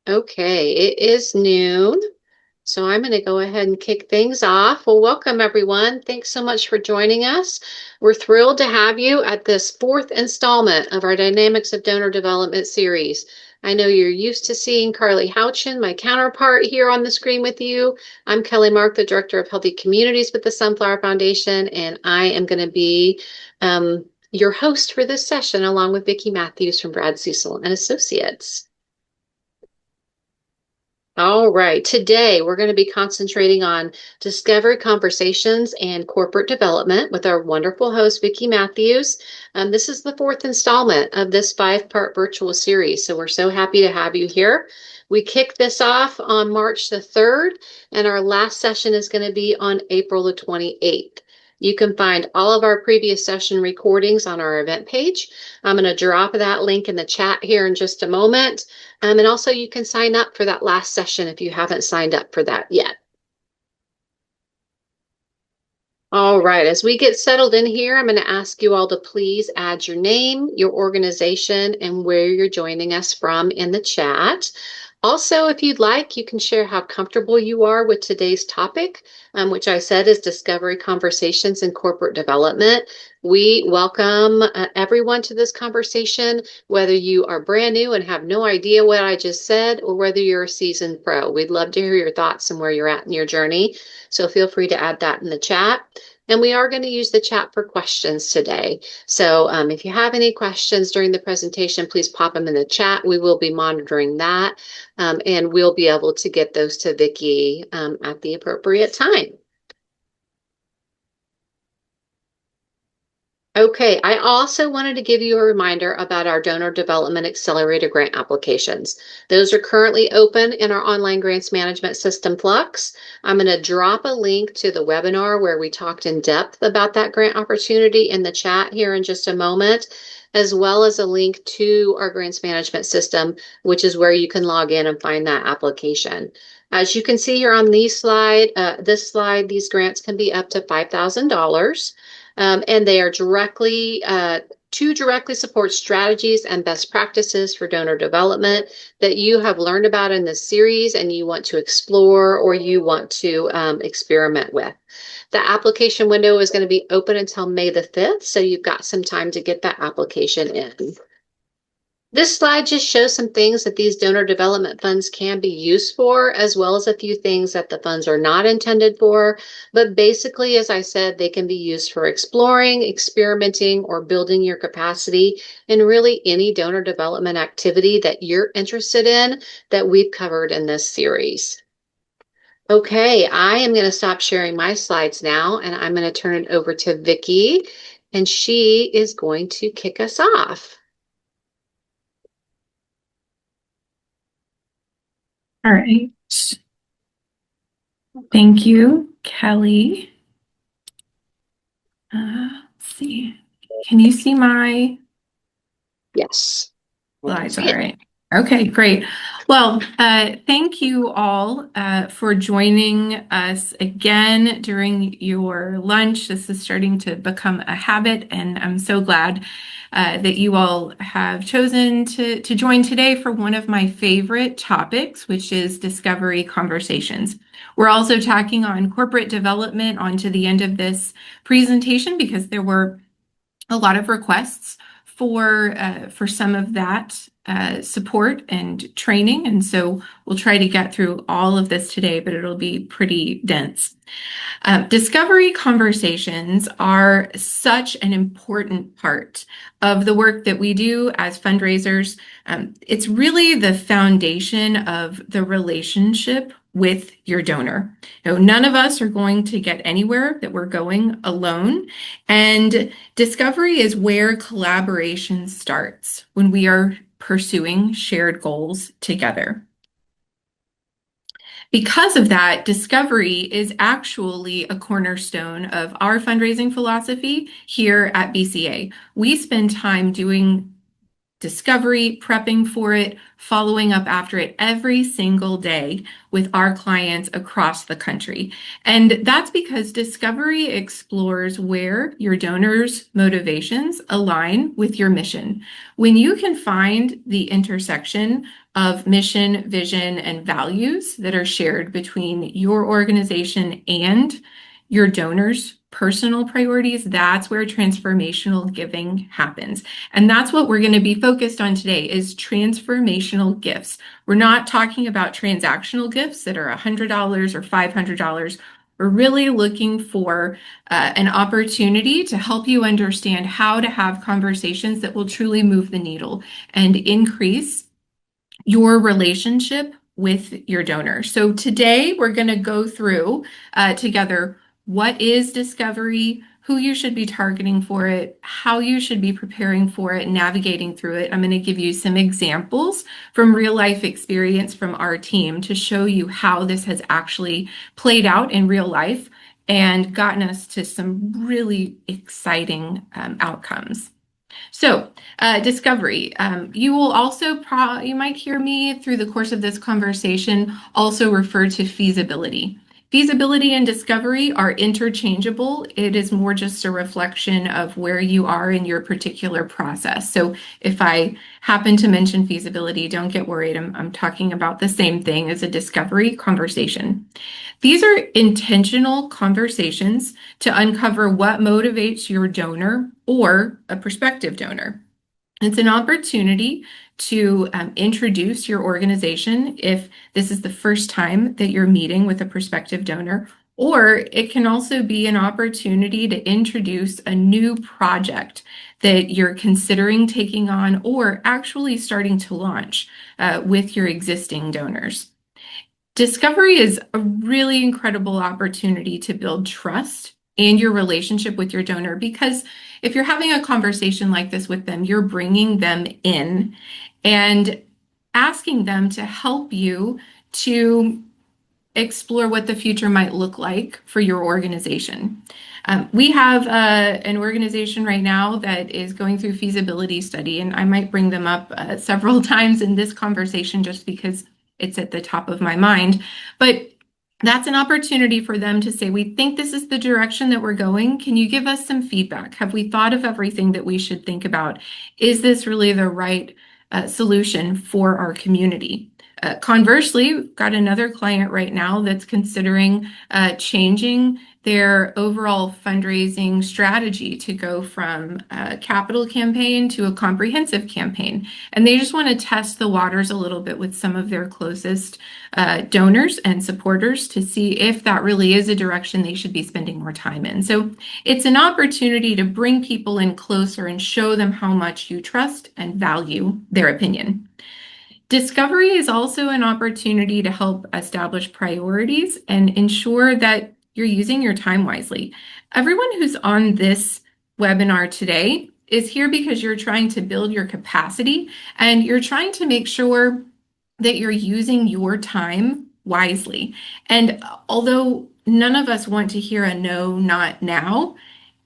Okay, it is noon, so I'm going to go ahead and kick things off. Well, welcome everyone. Thanks so much for joining us. We're thrilled to have you at this fourth installment of our Dynamics of Donor Development series. I know you're used to seeing Carly Houchin, my counterpart, here on the screen with you. I'm Kelly Mark, the Director of Healthy Communities with the Sunflower Foundation, and I am going to be your host for this session, along with Vickie Mathews from Cecil and Associates. All right. Today, we're going to be concentrating on discovery conversations and corporate development with our wonderful host, Vickie Mathews. This is the fourth installment of this five-part virtual series, so we're so happy to have you here. We kicked this off on March the 3rd, and our last session is going to be on April the 28th. You can find all of our previous session recordings on our event page. I'm going to drop that link in the chat here in just a moment. And also you can sign up for that last session if you haven't signed up for that yet. All right, as we get settled in here, I'm going to ask you all to please add your name, your organization, and where you're joining us from in the chat. Also, if you'd like, you can share how comfortable you are with today's topic, which I said is discovery conversations in corporate development. We welcome everyone to this conversation, whether you are brand new and have no idea what I just said, or whether you're a seasoned pro. We'd love to hear your thoughts and where you're at in your journey. So feel free to add that in the chat. And we are going to use the chat for questions today. So if you have any questions during the presentation, please pop them in the chat. We will be monitoring that. And we'll be able to get those to Vickie at the appropriate time. Okay, I also wanted to give you a reminder about our Donor Development Accelerator grant applications. Those are currently open in our online grants management system, Flux. I'm going to drop a link to the webinar where we talked in depth about that grant opportunity in the chat here in just a moment, as well as a link to our grants management system, which is where you can log in and find that application. As you can see here on this slide, these grants can be up to $5,000. And they are directly to directly support strategies and best practices for donor development that you have learned about in this series and you want to explore or you want to experiment with. The application window is going to be open until May the 5th, so you've got some time to get that application in. This slide just shows some things that these donor development funds can be used for, as well as a few things that the funds are not intended for. But basically, as I said, they can be used for exploring, experimenting, or building your capacity in really any donor development activity that you're interested in that we've covered in this series. Okay, I am going to stop sharing my slides now, and I'm going to turn it over to Vickie, and she is going to kick us off. All right. Thank you, Kelly. Let's see. Can you see my Yes. slides? All right. Okay, great. Well, thank you all for joining us again during your lunch. This is starting to become a habit, and I'm so glad that you all have chosen to join today for one of my favorite topics, which is discovery conversations. We're also tacking on corporate development onto the end of this presentation because there were a lot of requests for some of that support and training. And so we'll try to get through all of this today, but it'll be pretty dense. Discovery conversations are such an important part of the work that we do as fundraisers. It's really the foundation of the relationship with your donor. None of us are going to get anywhere that we're going alone. And discovery is where collaboration starts when we are pursuing shared goals together. Because of that, discovery is actually a cornerstone of our fundraising philosophy here at BCA. We spend time doing discovery, prepping for it, following up after it every single day with our clients across the country. And that's because discovery explores where your donors' motivations align with your mission. When you can find the intersection of mission, vision, and values that are shared between your organization and your donors' personal priorities, that's where transformational giving happens. And that's what we're going to be focused on today is transformational gifts. We're not talking about transactional gifts that are $100 or $500. We're really looking for an opportunity to help you understand how to have conversations that will truly move the needle and increase your relationship with your donor. So today we're going to go through together what is discovery, who you should be targeting for it, how you should be preparing for it, navigating through it. I'm going to give you some examples from real life experience from our team to show you how this has actually played out in real life and gotten us to some really exciting outcomes. So, discovery. You will also you might hear me through the course of this conversation also refer to feasibility. Feasibility and discovery are interchangeable. It is more just a reflection of where you are in your particular process. So if I happen to mention feasibility, don't get worried. I'm talking about the same thing as a discovery conversation. These are intentional conversations to uncover what motivates your donor or a prospective donor. It's an opportunity to introduce your organization if this is the first time that you're meeting with a prospective donor, or it can also be an opportunity to introduce a new project that you're considering taking on or actually starting to launch with your existing donors. Discovery is a really incredible opportunity to build trust and your relationship with your donor because if you're having a conversation like this with them, you're bringing them in and asking them to help you to explore what the future might look like for your organization. We have an organization right now that is going through feasibility study, and I might bring them up several times in this conversation just because it's at the top of my mind. But that's an opportunity for them to say, we think this is the direction that we're going. Can you give us some feedback? Have we thought of everything that we should think about? Is this really the right solution for our community? Conversely, we've got another client right now that's considering changing their overall fundraising strategy to go from a capital campaign to a comprehensive campaign. And they just want to test the waters a little bit with some of their closest donors and supporters to see if that really is a direction they should be spending more time in. So it's an opportunity to bring people in closer and show them how much you trust and value their opinion. Discovery is also an opportunity to help establish priorities and ensure that you're using your time wisely. Everyone who's on this webinar today is here because you're trying to build your capacity and you're trying to make sure that you're using your time wisely. And although none of us want to hear a no, not now,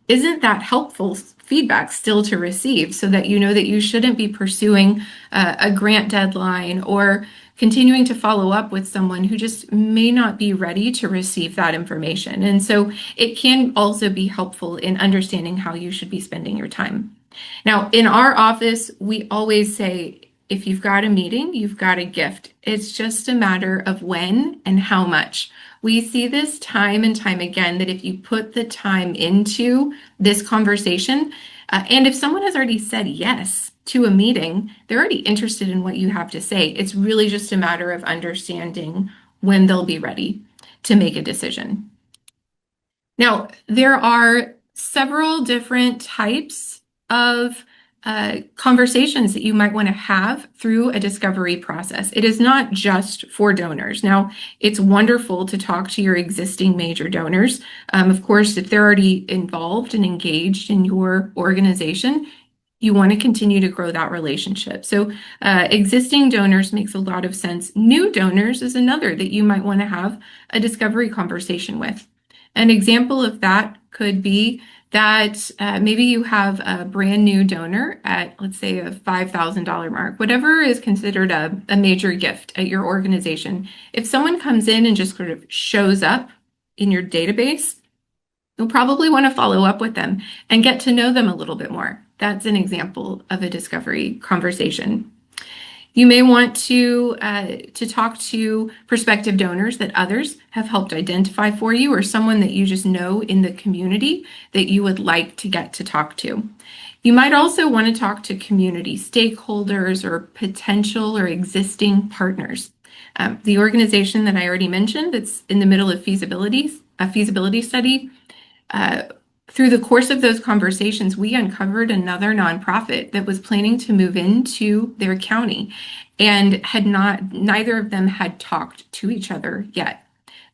isn't that helpful feedback still to receive so that you know that you shouldn't be pursuing a grant deadline or continuing to follow up with someone who just may not be ready to receive that information? And so it can also be helpful in understanding how you should be spending your time. Now, in our office, we always say, if you've got a meeting, you've got a gift. It's just a matter of when and how much. We see this time and time again that if you put the time into this conversation, and if someone has already said yes to a meeting, they're already interested in what you have to say. It's really just a matter of understanding when they'll be ready to make a decision. Now, there are several different types of conversations that you might want to have through a discovery process. It is not just for donors. Now, it's wonderful to talk to your existing major donors. Of course, if they're already involved and engaged in your organization, you want to continue to grow that relationship. So existing donors makes a lot of sense. New donors is another that you might want to have a discovery conversation with. An example of that could be that maybe you have a brand new donor at, let's say, a $5,000 mark, whatever is considered a major gift at your organization. If someone comes in and just sort of shows up in your database, you'll probably want to follow up with them and get to know them a little bit more. That's an example of a discovery conversation. You may want to talk to prospective donors that others have helped identify for you, or someone that you just know in the community that you would like to get to talk to. You might also want to talk to community stakeholders or potential or existing partners. The organization that I already mentioned that's in the middle of a feasibility study, uh, through the course of those conversations, we uncovered another nonprofit that was planning to move into their county and neither of them had talked to each other yet.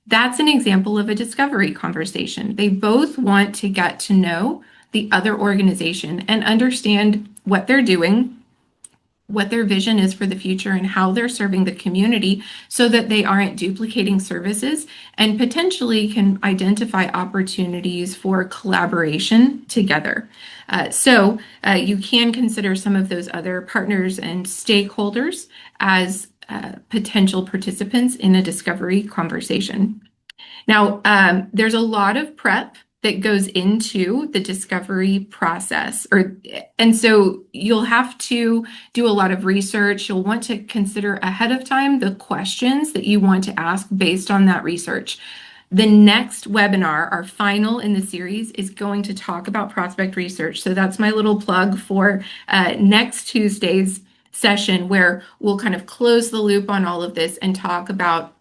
That's an example of a discovery conversation. They both want to get to know the other organization and understand what they're doing, what their vision is for the future, and how they're serving the community so that they aren't duplicating services and potentially can identify opportunities for collaboration together. You can consider some of those other partners and stakeholders as potential participants in a discovery conversation. Now, there's a lot of prep that goes into the discovery process, and so you'll have to do a lot of research. You'll want to consider ahead of time the questions that you want to ask based on that research. The next webinar, our final in the series, is going to talk about prospect research. So that's my little plug for next Tuesday's session, where we'll kind of close the loop on all of this and talk about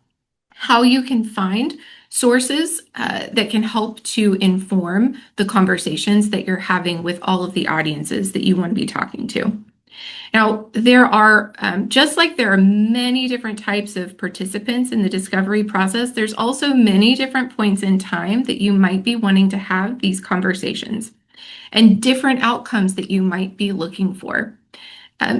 how you can find sources that can help to inform the conversations that you're having with all of the audiences that you want to be talking to. Now, there are, just like there are many different types of participants in the discovery process, there's also many different points in time that you might be wanting to have these conversations and different outcomes that you might be looking for.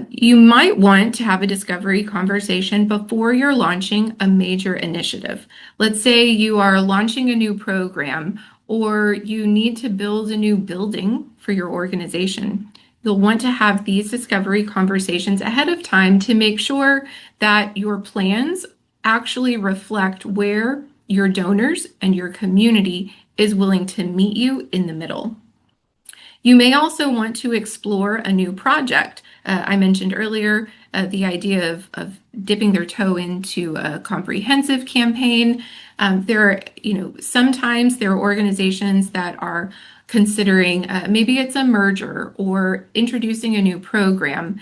You might want to have a discovery conversation before you're launching a major initiative. Let's say you are launching a new program or you need to build a new building for your organization. You'll want to have these discovery conversations ahead of time to make sure that your plans actually reflect where your donors and your community is willing to meet you in the middle. You may also want to explore a new project. I mentioned earlier the idea of dipping their toe into a comprehensive campaign. Sometimes there are organizations that are considering maybe it's a merger or introducing a new program.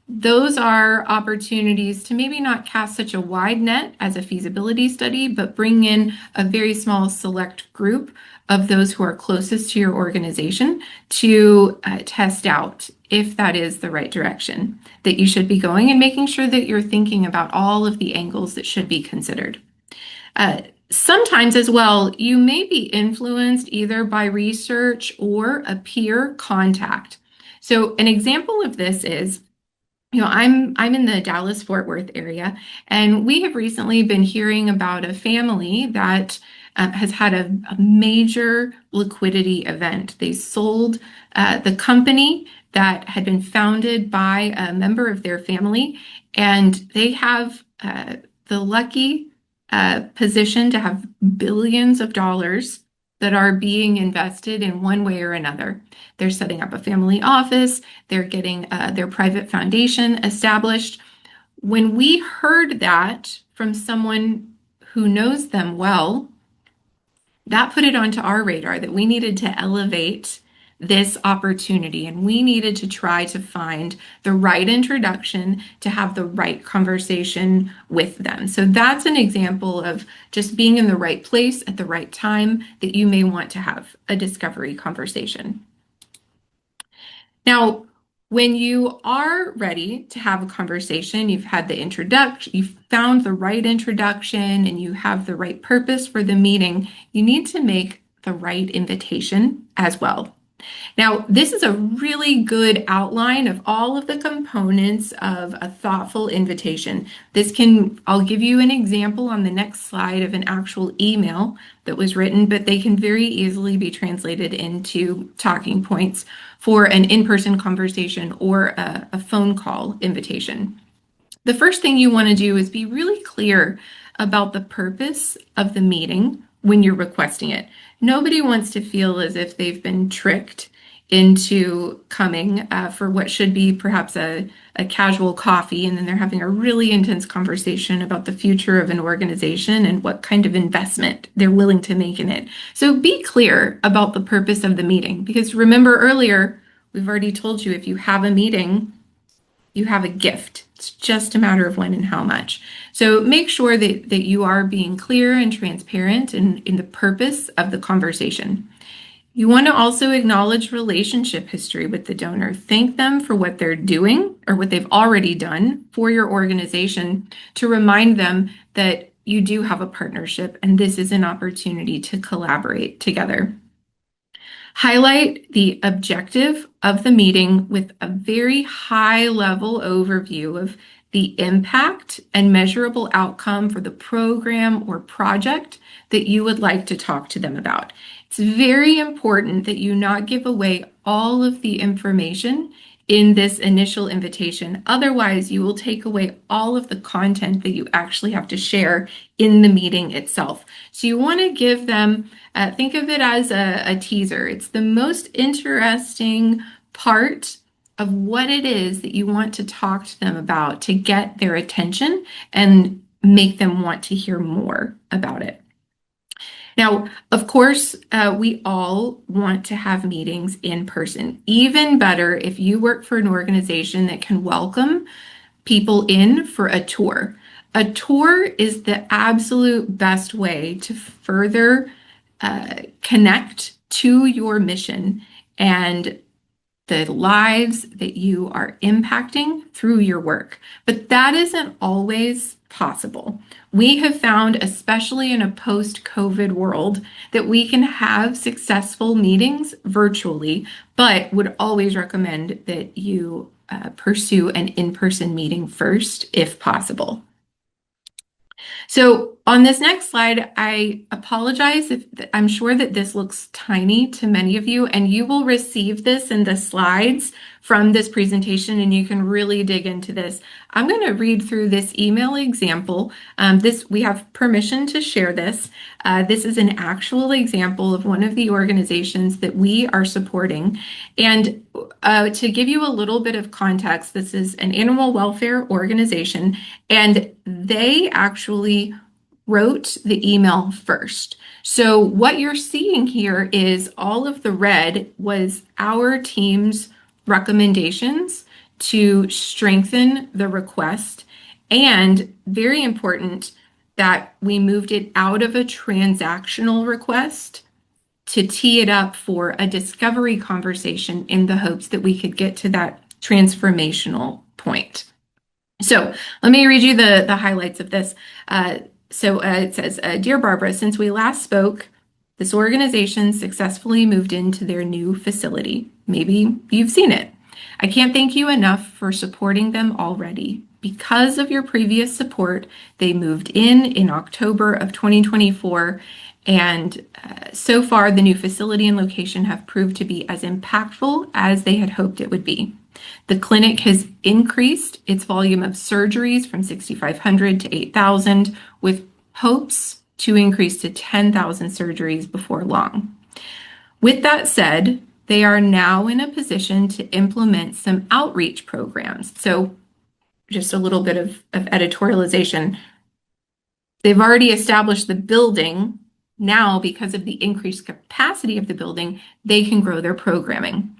Those are opportunities to maybe not cast such a wide net as a feasibility study, but bring in a very small select group of those who are closest to your organization to test out if that is the right direction that you should be going, and making sure that you're thinking about all of the angles that should be considered. Sometimes as well, you may be influenced either by research or a peer contact. So an example of this is, I'm in the Dallas-Fort Worth area, and we have recently been hearing about a family that has had a major liquidity event. They sold the company that had been founded by a member of their family, and they have the lucky position to have billions of dollars that are being invested in one way or another. They're setting up a family office, they're getting their private foundation established. When we heard that from someone who knows them well, that put it onto our radar that we needed to elevate this opportunity, and we needed to try to find the right introduction to have the right conversation with them. So that's an example of just being in the right place at the right time that you may want to have a discovery conversation. Now, when you are ready to have a conversation, you've had the introduction, you've found the right introduction, and you have the right purpose for the meeting, you need to make the right invitation as well. Now, this is a really good outline of all of the components of a thoughtful invitation. I'll give you an example on the next slide of an actual email that was written, but they can very easily be translated into talking points for an in-person conversation or a phone call invitation. The first thing you want to do is be really clear about the purpose of the meeting when you're requesting it. Nobody wants to feel as if they've been tricked into coming for what should be perhaps a casual coffee, and then they're having a really intense conversation about the future of an organization and what kind of investment they're willing to make in it. So be clear about the purpose of the meeting, because remember earlier, we've already told you if you have a meeting, you have a gift. It's just a matter of when and how much. So make sure that you are being clear and transparent in the purpose of the conversation. You want to also acknowledge relationship history with the donor. Thank them for what they're doing or what they've already done for your organization to remind them that you do have a partnership and this is an opportunity to collaborate together. Highlight the objective of the meeting with a very high-level overview of the impact and measurable outcome for the program or project that you would like to talk to them about. It's very important that you not give away all of the information in this initial invitation. Otherwise, you will take away all of the content that you actually have to share in the meeting itself. So you want to give them, think of it as a teaser. It's the most interesting part of what it is that you want to talk to them about to get their attention and make them want to hear more about it. Now, of course, we all want to have meetings in person. Even better if you work for an organization that can welcome people in for a tour. A tour is the absolute best way to further connect to your mission and the lives that you are impacting through your work. But that isn't always possible. We have found, especially in a post-COVID world, that we can have successful meetings virtually, but would always recommend that you pursue an in-person meeting first, if possible. So on this next slide, I apologize if I'm sure that this looks tiny to many of you, and you will receive this in the slides from this presentation, and you can really dig into this. I'm going to read through this email example. We have permission to share this. This is an actual example of one of the organizations that we are supporting. And to give you a little bit of context, this is an animal welfare organization, and they actually wrote the email first. So what you're seeing here is all of the red was our team's recommendations to strengthen the request, and very important that we moved it out of a transactional request to tee it up for a discovery conversation in the hopes that we could get to that transformational point. So let me read you the highlights of this. It says, Dear Barbara, since we last spoke, this organization successfully moved into their new facility. Maybe you've seen it. I can't thank you enough for supporting them already. Because of your previous support, they moved in October of 2024, and so far the new facility and location have proved to be as impactful as they had hoped it would be. The clinic has increased its volume of surgeries from 6,500 to 8,000, with hopes to increase to 10,000 surgeries before long. With that said, they are now in a position to implement some outreach programs. So just a little bit of editorialization. They've already established the building. Now, because of the increased capacity of the building, they can grow their programming.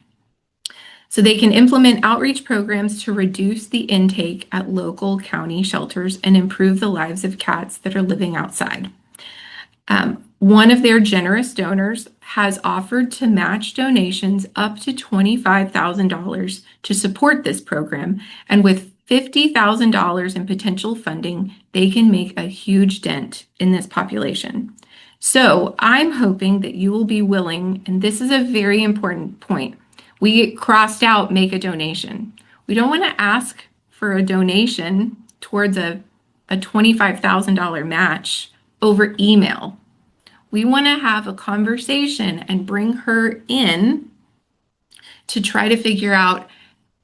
So they can implement outreach programs to reduce the intake at local county shelters and improve the lives of cats that are living outside. One of their generous donors has offered to match donations up to $25,000 to support this program. And with $50,000 in potential funding, they can make a huge dent in this population. So I'm hoping that you will be willing, and this is a very important point. We crossed out make a donation. We don't want to ask for a donation towards a $25,000 match over email. We want to have a conversation and bring her in to try to figure out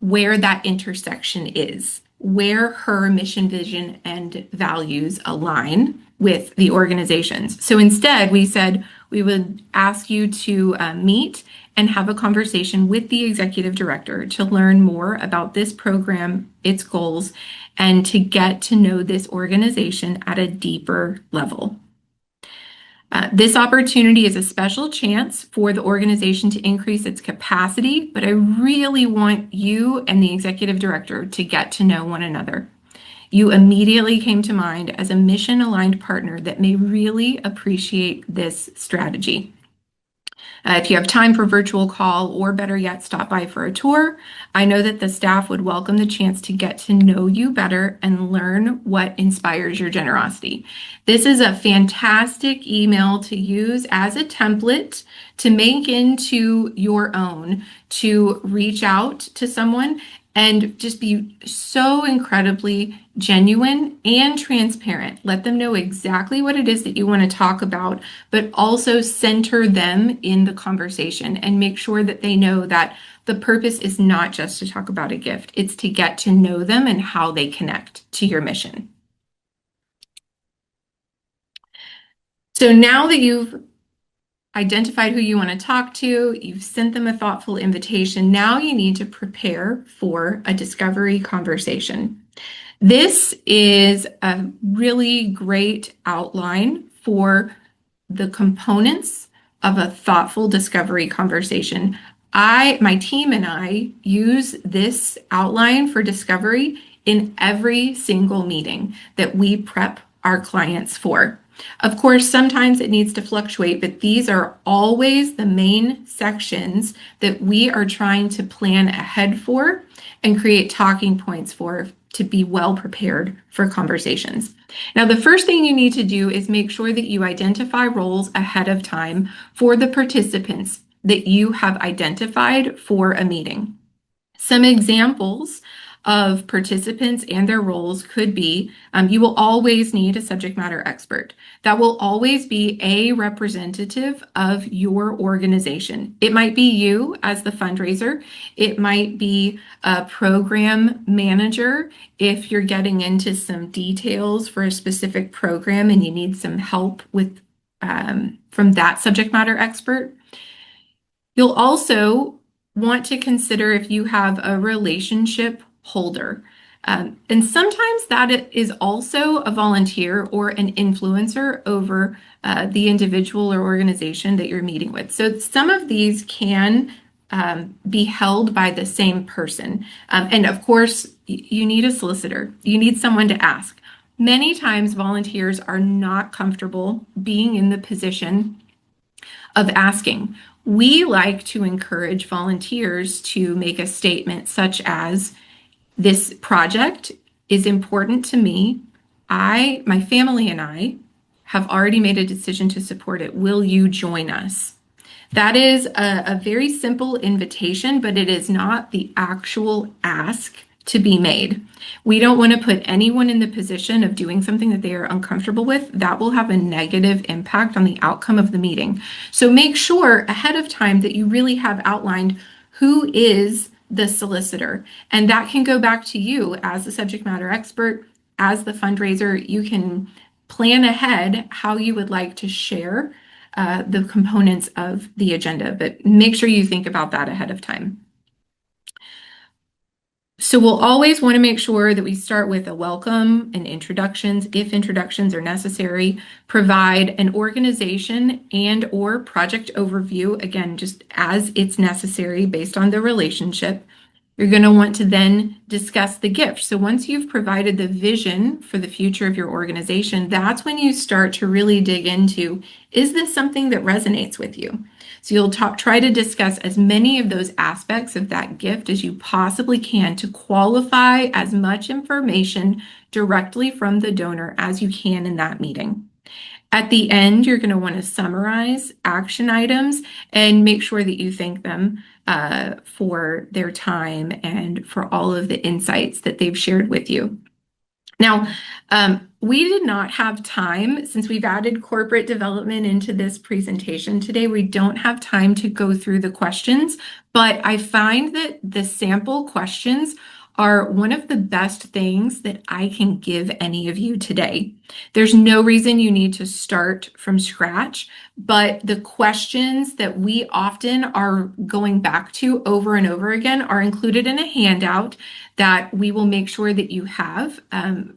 where that intersection is, where her mission, vision, and values align with the organization's. So instead, we said we would ask you to meet and have a conversation with the executive director to learn more about this program, its goals, and to get to know this organization at a deeper level. This opportunity is a special chance for the organization to increase its capacity, but I really want you and the executive director to get to know one another. You immediately came to mind as a mission-aligned partner that may really appreciate this strategy. If you have time for a virtual call, or better yet, stop by for a tour, I know that the staff would welcome the chance to get to know you better and learn what inspires your generosity. This is a fantastic email to use as a template to make into your own, to reach out to someone and just be so incredibly genuine and transparent. Let them know exactly what it is that you want to talk about, but also center them in the conversation and make sure that they know that the purpose is not just to talk about a gift, it's to get to know them and how they connect to your mission. So now that you've identified who you want to talk to, you've sent them a thoughtful invitation, now you need to prepare for a discovery conversation. This is a really great outline for the components of a thoughtful discovery conversation. My team and I use this outline for discovery in every single meeting that we prep our clients for. Of course, sometimes it needs to fluctuate, but these are always the main sections that we are trying to plan ahead for and create talking points for to be well prepared for conversations. Now, the first thing you need to do is make sure that you identify roles ahead of time for the participants that you have identified for a meeting. Some examples of participants and their roles could be, you will always need a subject matter expert. That will always be a representative of your organization. It might be you as the fundraiser. It might be a program manager if you're getting into some details for a specific program and you need some help with from that subject matter expert. You'll also want to consider if you have a relationship holder. And sometimes that is also a volunteer or an influencer over the individual or organization that you're meeting with. So some of these can be held by the same person. And of course, you need a solicitor. You need someone to ask. Many times volunteers are not comfortable being in the position of asking. We like to encourage volunteers to make a statement such as, this project is important to me. My family and I have already made a decision to support it. Will you join us? That is a very simple invitation, but it is not the actual ask to be made. We don't want to put anyone in the position of doing something that they are uncomfortable with. That will have a negative impact on the outcome of the meeting. So make sure ahead of time that you really have outlined who is the solicitor. And that can go back to you as the subject matter expert, as the fundraiser. You can plan ahead how you would like to share the components of the agenda, but make sure you think about that ahead of time. So we'll always want to make sure that we start with a welcome and introductions, if introductions are necessary, provide an organization and or project overview, again, just as it's necessary based on the relationship. You're going to want to then discuss the gift. So once you've provided the vision for the future of your organization, that's when you start to really dig into, is this something that resonates with you? So you'll try to discuss as many of those aspects of that gift as you possibly can to qualify as much information directly from the donor as you can in that meeting. At the end, you're going to want to summarize action items and make sure that you thank them for their time and for all of the insights that they've shared with you. Now, we did not have time, since we've added corporate development into this presentation today, we don't have time to go through the questions, but I find that the sample questions are one of the best things that I can give any of you today. There's no reason you need to start from scratch, but the questions that we often are going back to over and over again are included in a handout that we will make sure that you have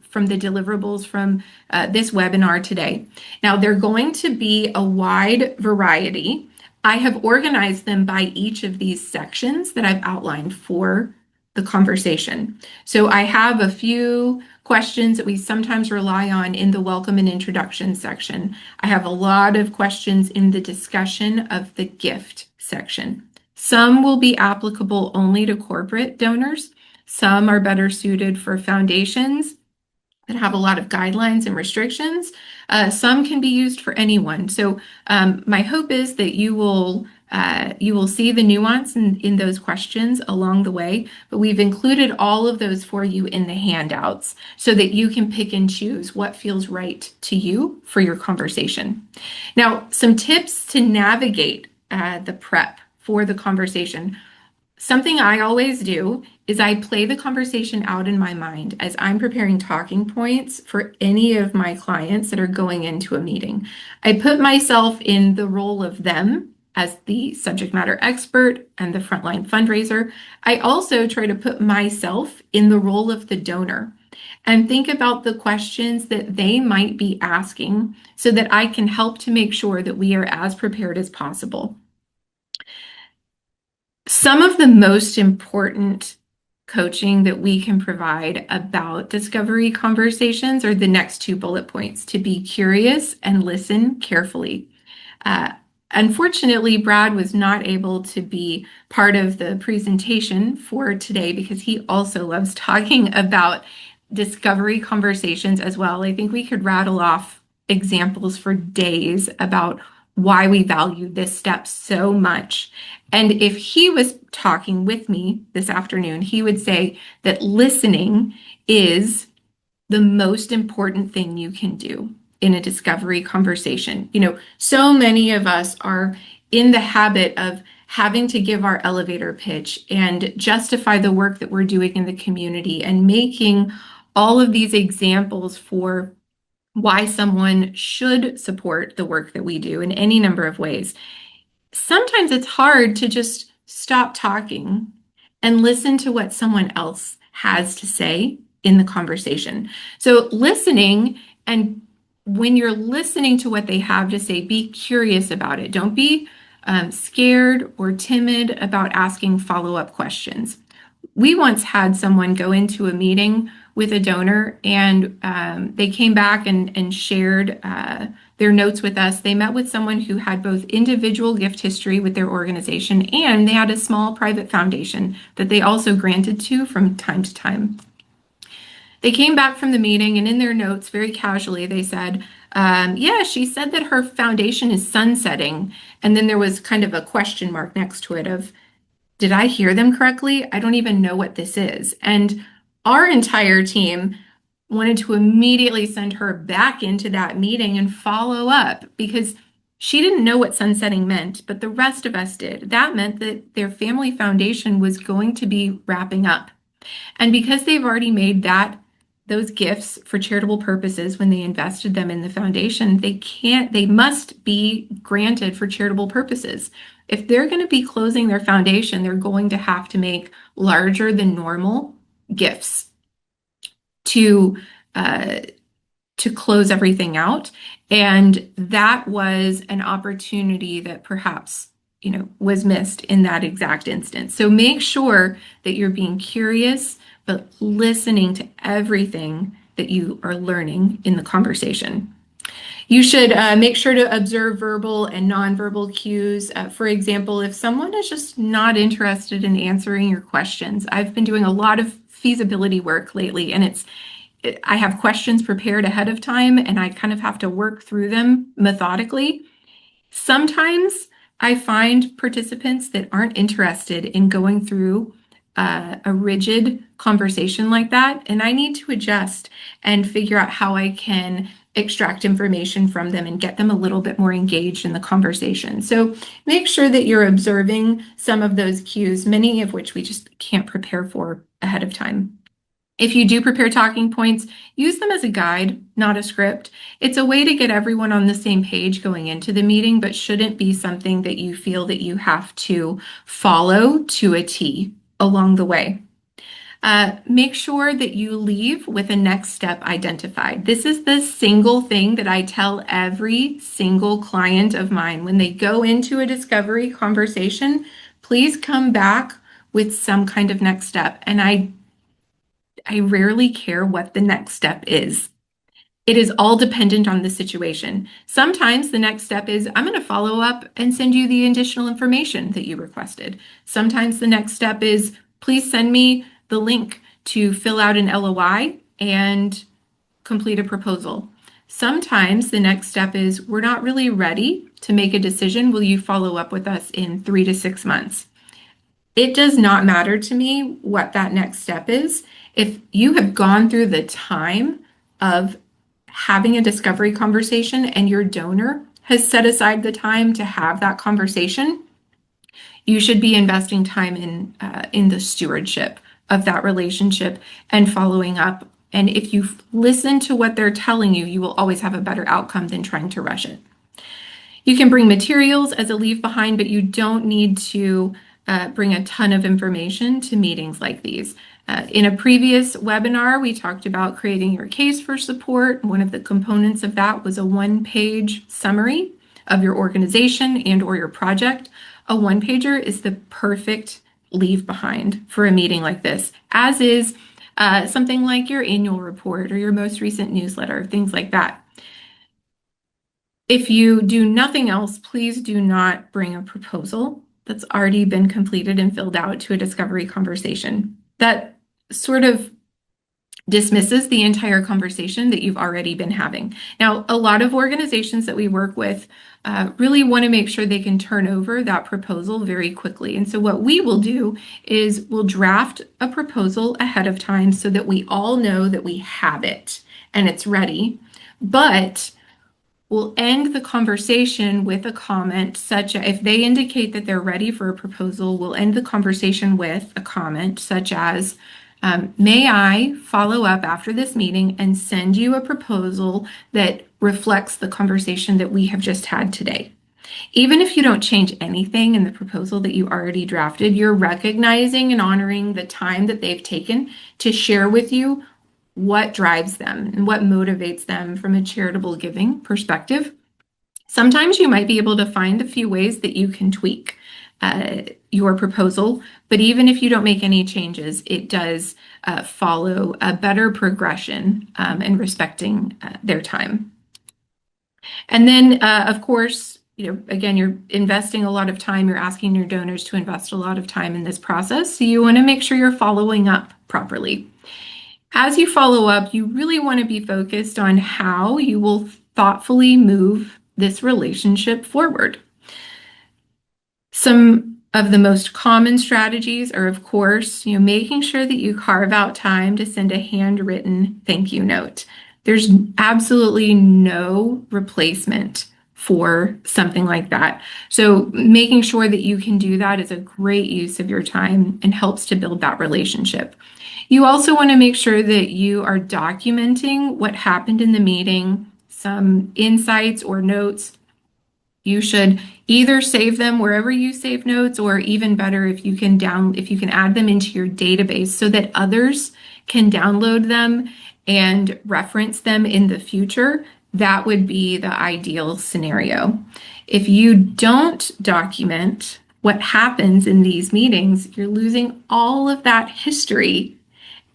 from the deliverables from this webinar today. Now, they're going to be a wide variety. I have organized them by each of these sections that I've outlined for the conversation. So I have a few questions that we sometimes rely on in the welcome and introduction section. I have a lot of questions in the discussion of the gift section. Some will be applicable only to corporate donors. Some are better suited for foundations that have a lot of guidelines and restrictions. Some can be used for anyone. So my hope is that you will see the nuance in those questions along the way, but we've included all of those for you in the handouts so that you can pick and choose what feels right to you for your conversation. Now, some tips to navigate the prep for the conversation. Something I always do is I play the conversation out in my mind as I'm preparing talking points for any of my clients that are going into a meeting. I put myself in the role of them as the subject matter expert and the frontline fundraiser. I also try to put myself in the role of the donor and think about the questions that they might be asking so that I can help to make sure that we are as prepared as possible. Some of the most important coaching that we can provide about discovery conversations are the next two bullet points: to be curious and listen carefully. Unfortunately, Brad was not able to be part of the presentation for today because he also loves talking about discovery conversations as well. I think we could rattle off examples for days about why we value this step so much. And if he was talking with me this afternoon, he would say that listening is the most important thing you can do in a discovery conversation. So many of us are in the habit of having to give our elevator pitch and justify the work that we're doing in the community and making all of these examples for why someone should support the work that we do in any number of ways. Sometimes it's hard to just stop talking and listen to what someone else has to say in the conversation. So listening, and when you're listening to what they have to say, be curious about it. Don't be scared or timid about asking follow-up questions. We once had someone go into a meeting with a donor and they came back and shared their notes with us. They met with someone who had both individual gift history with their organization and they had a small private foundation that they also granted to from time to time. They came back from the meeting and in their notes, very casually, they said, yeah, she said that her foundation is sunsetting. And then there was kind of a question mark next to it of, did I hear them correctly? I don't even know what this is. And our entire team wanted to immediately send her back into that meeting and follow up because she didn't know what sunsetting meant, but the rest of us did. That meant that their family foundation was going to be wrapping up. And because they've already made those gifts for charitable purposes when they invested them in the foundation, they must be granted for charitable purposes. If they're going to be closing their foundation, they're going to have to make larger than normal gifts to close everything out. And that was an opportunity that perhaps was missed in that exact instance. So make sure that you're being curious, but listening to everything that you are learning in the conversation. You should make sure to observe verbal and nonverbal cues. For example, if someone is just not interested in answering your questions, I've been doing a lot of feasibility work lately, and it's I have questions prepared ahead of time and I kind of have to work through them methodically. Sometimes I find participants that aren't interested in going through a rigid conversation like that, and I need to adjust and figure out how I can extract information from them and get them a little bit more engaged in the conversation. So make sure that you're observing some of those cues, many of which we just can't prepare for ahead of time. If you do prepare talking points, use them as a guide, not a script. It's a way to get everyone on the same page going into the meeting, but shouldn't be something that you feel that you have to follow to a T along the way. Make sure that you leave with a next step identified. This is the single thing that I tell every single client of mine when they go into a discovery conversation. Please come back with some kind of next step. And I rarely care what the next step is. It is all dependent on the situation. Sometimes the next step is I'm going to follow up and send you the additional information that you requested. Sometimes the next step is please send me the link to fill out an LOI and complete a proposal. Sometimes the next step is we're not really ready to make a decision. Will you follow up with us in 3 to 6 months? It does not matter to me what that next step is. If you have gone through the time of having a discovery conversation and your donor has set aside the time to have that conversation, you should be investing time in the stewardship of that relationship and following up. And if you listen to what they're telling you, you will always have a better outcome than trying to rush it. You can bring materials as a leave behind, but you don't need to bring a ton of information to meetings like these. In a previous webinar, we talked about creating your case for support. One of the components of that was a one-page summary of your organization and or your project. A one-pager is the perfect leave behind for a meeting like this, as is something like your annual report or your most recent newsletter, things like that. If you do nothing else, please do not bring a proposal that's already been completed and filled out to a discovery conversation. That sort of dismisses the entire conversation that you've already been having. Now, a lot of organizations that we work with really want to make sure they can turn over that proposal very quickly. And so what we will do is we'll draft a proposal ahead of time so that we all know that we have it and it's ready. But we'll end the conversation with a comment such as, if they indicate that they're ready for a proposal, we'll end the conversation with a comment such as, may I follow up after this meeting and send you a proposal that reflects the conversation that we have just had today? Even if you don't change anything in the proposal that you already drafted, you're recognizing and honoring the time that they've taken to share with you what drives them and what motivates them from a charitable giving perspective. Sometimes you might be able to find a few ways that you can tweak your proposal, but even if you don't make any changes, it does follow a better progression in respecting their time. And then, of course, again, you're investing a lot of time. You're asking your donors to invest a lot of time in this process. So you want to make sure you're following up properly. As you follow up, you really want to be focused on how you will thoughtfully move this relationship forward. Some of the most common strategies are, of course, making sure that you carve out time to send a handwritten thank you note. There's absolutely no replacement for something like that. So making sure that you can do that is a great use of your time and helps to build that relationship. You also want to make sure that you are documenting what happened in the meeting, some insights or notes. You should either save them wherever you save notes, or even better, if you can add them into your database so that others can download them and reference them in the future. That would be the ideal scenario. If you don't document what happens in these meetings, you're losing all of that history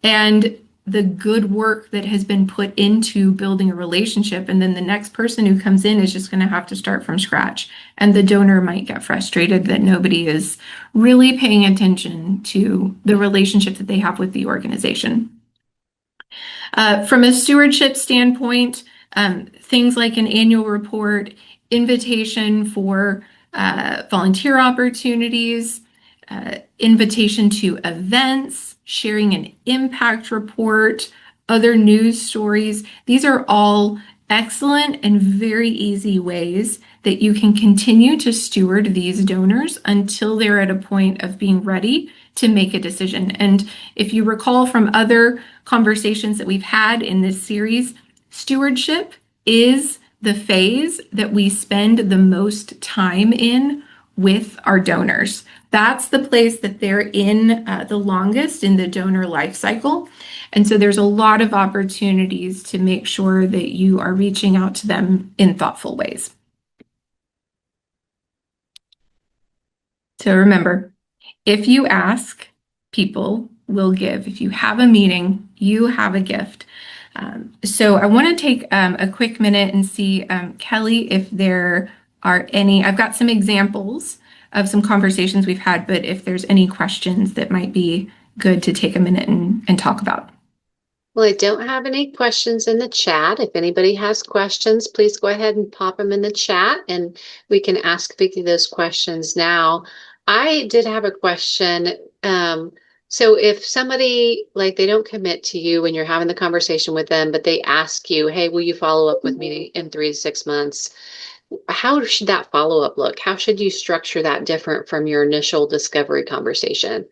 and the good work that has been put into building a relationship. And then the next person who comes in is just going to have to start from scratch. And the donor might get frustrated that nobody is really paying attention to the relationship that they have with the organization. From a stewardship standpoint, things like an annual report, invitation for volunteer opportunities, invitation to events, sharing an impact report, other news stories. These are all excellent and very easy ways that you can continue to steward these donors until they're at a point of being ready to make a decision. And if you recall from other conversations that we've had in this series, stewardship is the phase that we spend the most time in with our donors. That's the place that they're in the longest in the donor life cycle. And so there's a lot of opportunities to make sure that you are reaching out to them in thoughtful ways. So remember, if you ask, people will give. If you have a meeting, you have a gift. So I want to take a quick minute and see, Kelly, if there are any. I've got some examples of some conversations we've had, but if there's any questions that might be good to take a minute and talk about. Well, I don't have any questions in the chat. If anybody has questions, please go ahead and pop them in the chat and we can ask Vickie those questions now. I did have a question. So if somebody, like, they don't commit to you when you're having the conversation with them, but they ask you, hey, will you follow up with me in 3 to 6 months? How should that follow-up look? How should you structure that different from your initial discovery conversation?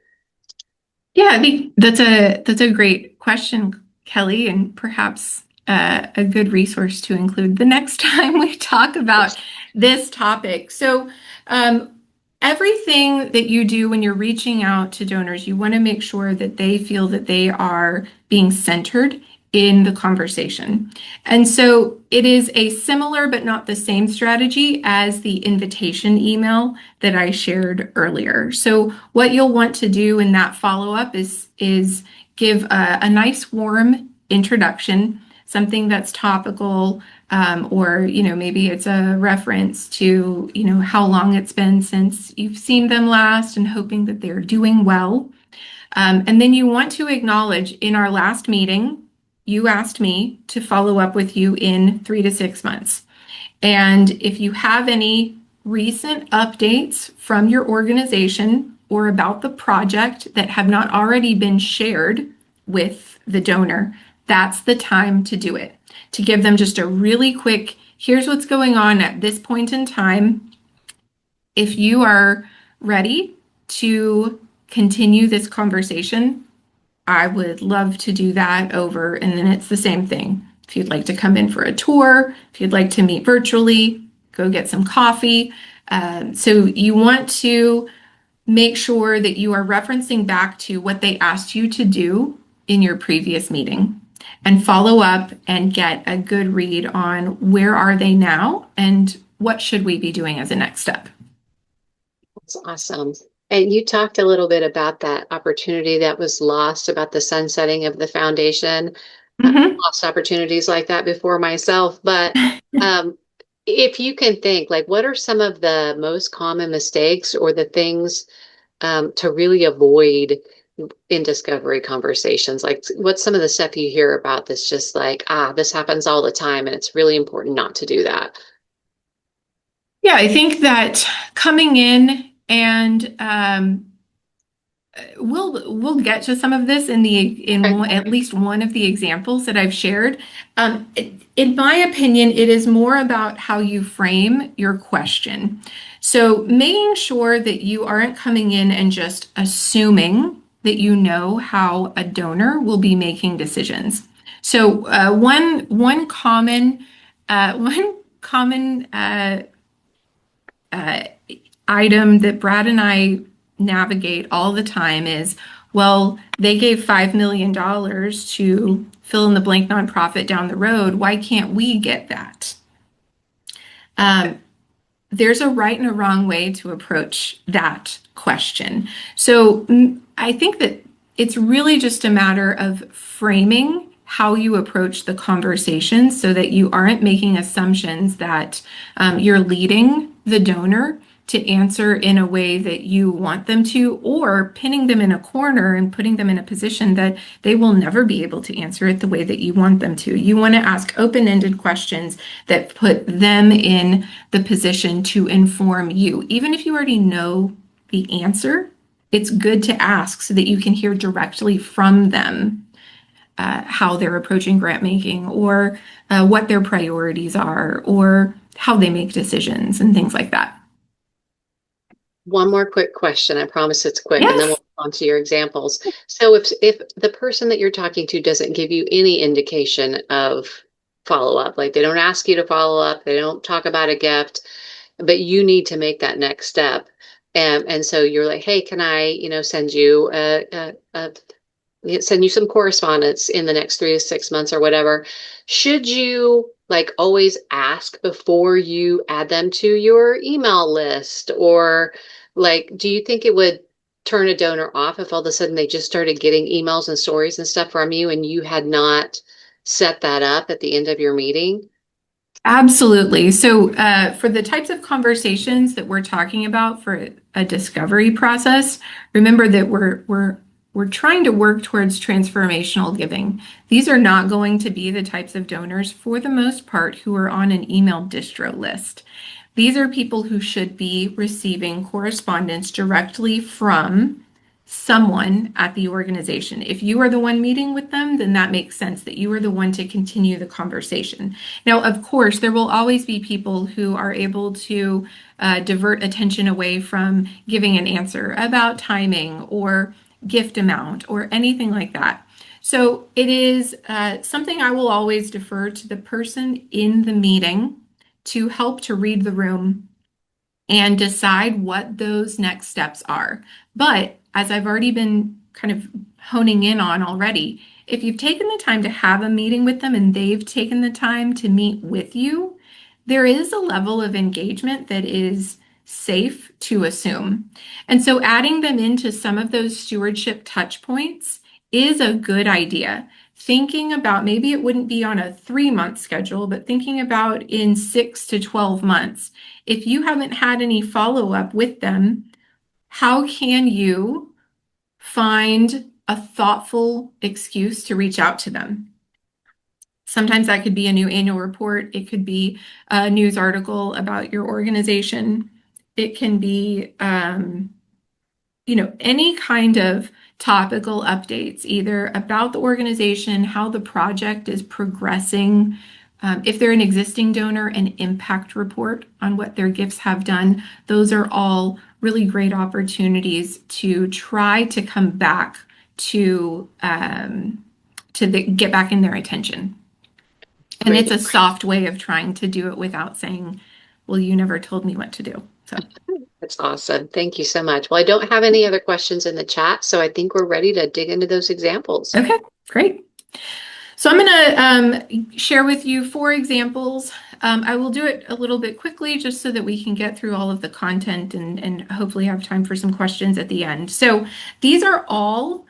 Yeah, I think that's a great question, Kelly, and perhaps a good resource to include the next time we talk about this topic. So, everything that you do when you're reaching out to donors, you want to make sure that they feel that they are being centered in the conversation. And so it is a similar but not the same strategy as the invitation email that I shared earlier. So what you'll want to do in that follow-up is give a nice warm introduction, something that's topical, or maybe it's a reference to how long it's been since you've seen them last and hoping that they're doing well. And then you want to acknowledge in our last meeting, you asked me to follow up with you in 3 to 6 months. And if you have any recent updates from your organization or about the project that have not already been shared with the donor, that's the time to do it. To give them just a really quick, here's what's going on at this point in time. If you are ready to continue this conversation, I would love to do that over, and then it's the same thing. If you'd like to come in for a tour, if you'd like to meet virtually, go get some coffee. So you want to make sure that you are referencing back to what they asked you to do in your previous meeting and follow up and get a good read on where are they now and what should we be doing as a next step. That's awesome. And you talked a little bit about that opportunity that was lost, about the sunsetting of the foundation. Mm-hmm. Lost opportunities like that before myself, but if you can think, like, what are some of the most common mistakes or the things to really avoid in discovery conversations? Like, what's some of the stuff you hear about that's just like, this happens all the time and it's really important not to do that? Yeah, I think that coming in and we'll get to some of this at least one of the examples that I've shared. In my opinion, it is more about how you frame your question. So making sure that you aren't coming in and just assuming that you know how a donor will be making decisions. So one common item that Brad and I navigate all the time is, well, they gave $5 million to fill in the blank nonprofit down the road. Why can't we get that? There's a right and a wrong way to approach that question. So I think that it's really just a matter of framing how you approach the conversation so that you aren't making assumptions that you're leading the donor to answer in a way that you want them to, or pinning them in a corner and putting them in a position that they will never be able to answer it the way that you want them to. You want to ask open-ended questions that put them in the position to inform you. Even if you already know the answer, it's good to ask so that you can hear directly from them how they're approaching grant making, or what their priorities are, or how they make decisions and things like that. One more quick question. I promise it's quick, and then we'll Yes. move on to your examples. So if the person that you're talking to doesn't give you any indication of follow up, like they don't ask you to follow up, they don't talk about a gift, but you need to make that next step. And so you're like, hey, can I, send you send you some correspondence in the next 3 to 6 months or whatever. Should you like always ask before you add them to your email list? Or like, do you think it would turn a donor off if all of a sudden they just started getting emails and stories and stuff from you and you had not set that up at the end of your meeting? Absolutely. So, for the types of conversations that we're talking about for a discovery process, remember that we're trying to work towards transformational giving. These are not going to be the types of donors, for the most part, who are on an email distro list. These are people who should be receiving correspondence directly from someone at the organization. If you are the one meeting with them, then that makes sense that you are the one to continue the conversation. Now, of course, there will always be people who are able to divert attention away from giving an answer about timing or gift amount or anything like that. So it is something I will always defer to the person in the meeting to help to read the room and decide what those next steps are. But as I've already been kind of honing in on already, if you've taken the time to have a meeting with them and they've taken the time to meet with you, there is a level of engagement that is safe to assume. And so adding them into some of those stewardship touch points is a good idea. Thinking about, maybe it wouldn't be on a 3 month schedule, but thinking about in 6 to 12 months. If you haven't had any follow up with them, how can you find a thoughtful excuse to reach out to them? Sometimes that could be a new annual report. It could be a news article about your organization. It can be, any kind of topical updates, either about the organization, how the project is progressing. If they're an existing donor, an impact report on what their gifts have done. Those are all really great opportunities to try to come back to get back in their attention. And it's Great. a soft way of trying to do it without saying, well, you never told me what to do. So, That's awesome. Thank you so much. Well, I don't have any other questions in the chat, so I think we're ready to dig into those examples. okay, great. So I'm going to share with you 4 examples. I will do it a little bit quickly just so that we can get through all of the content and hopefully have time for some questions at the end. So these are all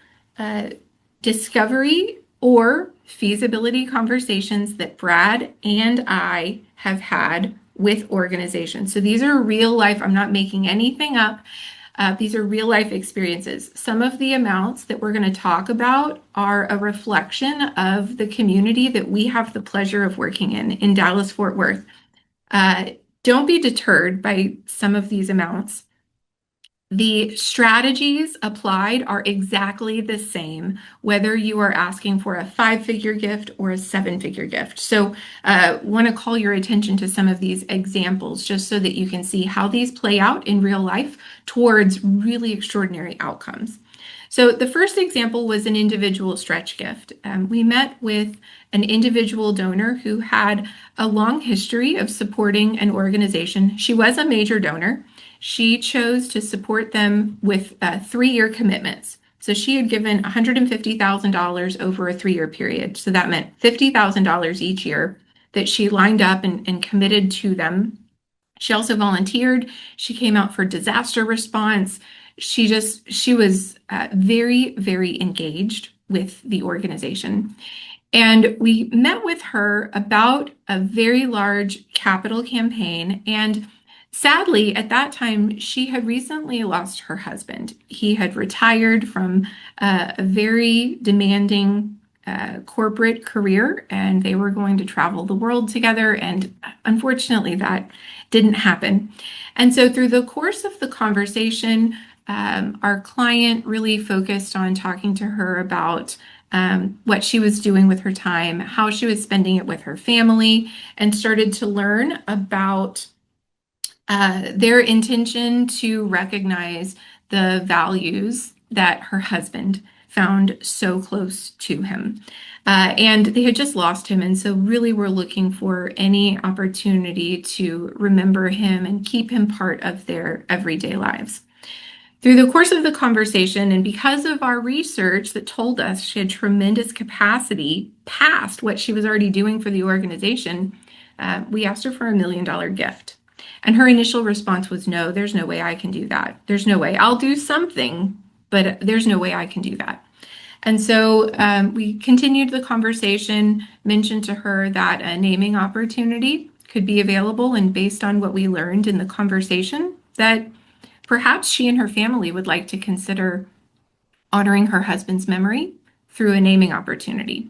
discovery or feasibility conversations that Brad and I have had with organizations. So these are real life. I'm not making anything up. These are real life experiences. Some of the amounts that we're going to talk about are a reflection of the community that we have the pleasure of working in Dallas, Fort Worth. Don't be deterred by some of these amounts. The strategies applied are exactly the same, whether you are asking for a 5-figure gift or a 7-figure gift. So want to call your attention to some of these examples just so that you can see how these play out in real life towards really extraordinary outcomes. So the first example was an individual stretch gift. We met with an individual donor who had a long history of supporting an organization. She was a major donor. She chose to support them with 3-year commitments. So she had given $150,000 over a 3-year period. So that meant $50,000 each year that she lined up and committed to them. She also volunteered. She came out for disaster response. She was very, very engaged with the organization. And we met with her about a very large capital campaign. And Sadly, at that time, she had recently lost her husband. He had retired from a very demanding corporate career, and they were going to travel the world together. And unfortunately, that didn't happen. And so, through the course of the conversation, our client really focused on talking to her about what she was doing with her time, how she was spending it with her family, and started to learn about their intention to recognize the values that her husband found so close to him. And they had just lost him, and so really were looking for any opportunity to remember him and keep him part of their everyday lives. Through the course of the conversation, and because of our research that told us she had tremendous capacity past what she was already doing for the organization, we asked her for $1 million gift. And her initial response was, no, there's no way I can do that. There's no way. I'll do something, but there's no way I can do that. And so we continued the conversation, mentioned to her that a naming opportunity could be available, and based on what we learned in the conversation, that perhaps she and her family would like to consider honoring her husband's memory through a naming opportunity.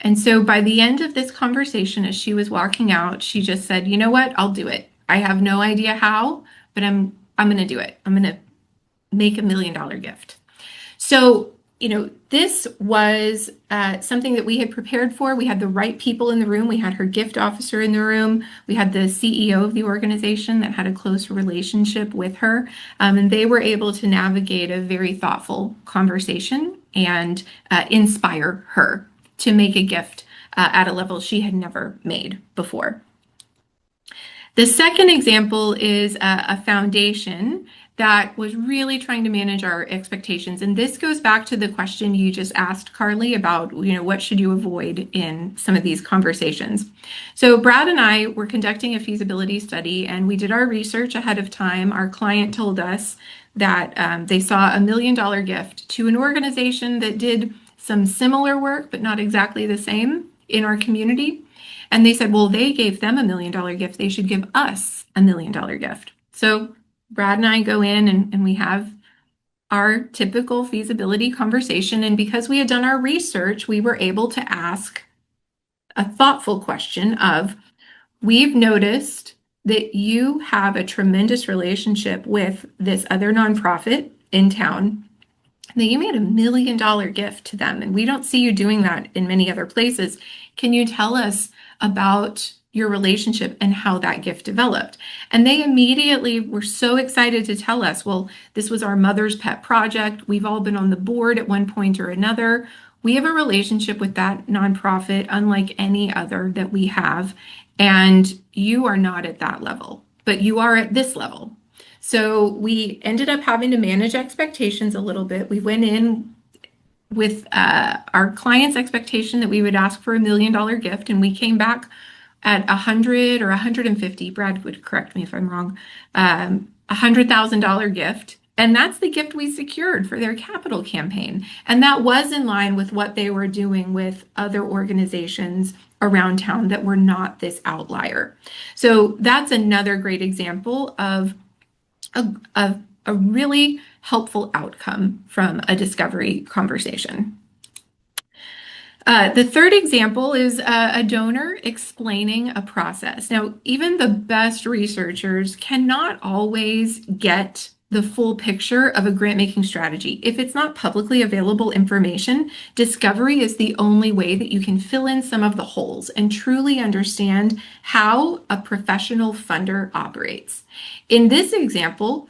And so by the end of this conversation, as she was walking out, she just said, "You know what? I'll do it. I have no idea how, but I'm going to do it. I'm going to make $1 million gift." So, this was something that we had prepared for. We had the right people in the room. We had her gift officer in the room. We had the CEO of the organization that had a close relationship with her. And they were able to navigate a very thoughtful conversation and inspire her to make a gift at a level she had never made before. The second example is a foundation that was really trying to manage our expectations. And this goes back to the question you just asked, Carly, about, what should you avoid in some of these conversations? So Brad and I were conducting a feasibility study, and we did our research ahead of time. Our client told us that they saw a $1 million gift to an organization that did some similar work, but not exactly the same in our community. And they said, well, they gave them a $1 million gift. They should give us a $1 million gift. So Brad and I go in and we have our typical feasibility conversation. And because we had done our research, we were able to ask a thoughtful question of, we've noticed that you have a tremendous relationship with this other nonprofit in town, that you made a $1 million gift to them, and we don't see you doing that in many other places. Can you tell us about your relationship and how that gift developed? And they immediately were so excited to tell us, well, this was our mother's pet project. We've all been on the board at one point or another. We have a relationship with that nonprofit unlike any other that we have. And you are not at that level, but you are at this level. So we ended up having to manage expectations a little bit. We went in with our client's expectation that we would ask for a $1 million gift, and we came back at 100 or 150. Brad would correct me if I'm wrong. $100,000 gift. And that's the gift we secured for their capital campaign. And that was in line with what they were doing with other organizations around town that were not this outlier. So that's another great example of a really helpful outcome from a discovery conversation. The third example is a donor explaining a process. Now, even the best researchers cannot always get the full picture of a grant-making strategy. If it's not publicly available information, discovery is the only way that you can fill in some of the holes and truly understand how a professional funder operates. In this example,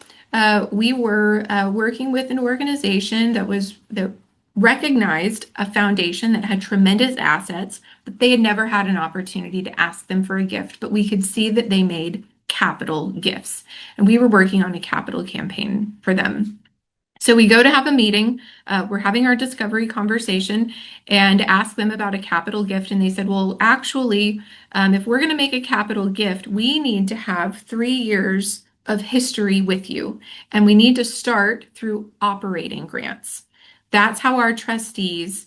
we were working with an organization that recognized a foundation that had tremendous assets, but they had never had an opportunity to ask them for a gift, but we could see that they made capital gifts, and we were working on a capital campaign for them. So we go to have a meeting, we're having our discovery conversation, and ask them about a capital gift, and they said, well, actually, if we're going to make a capital gift, we need to have 3 years of history with you, and we need to start through operating grants. That's how our trustees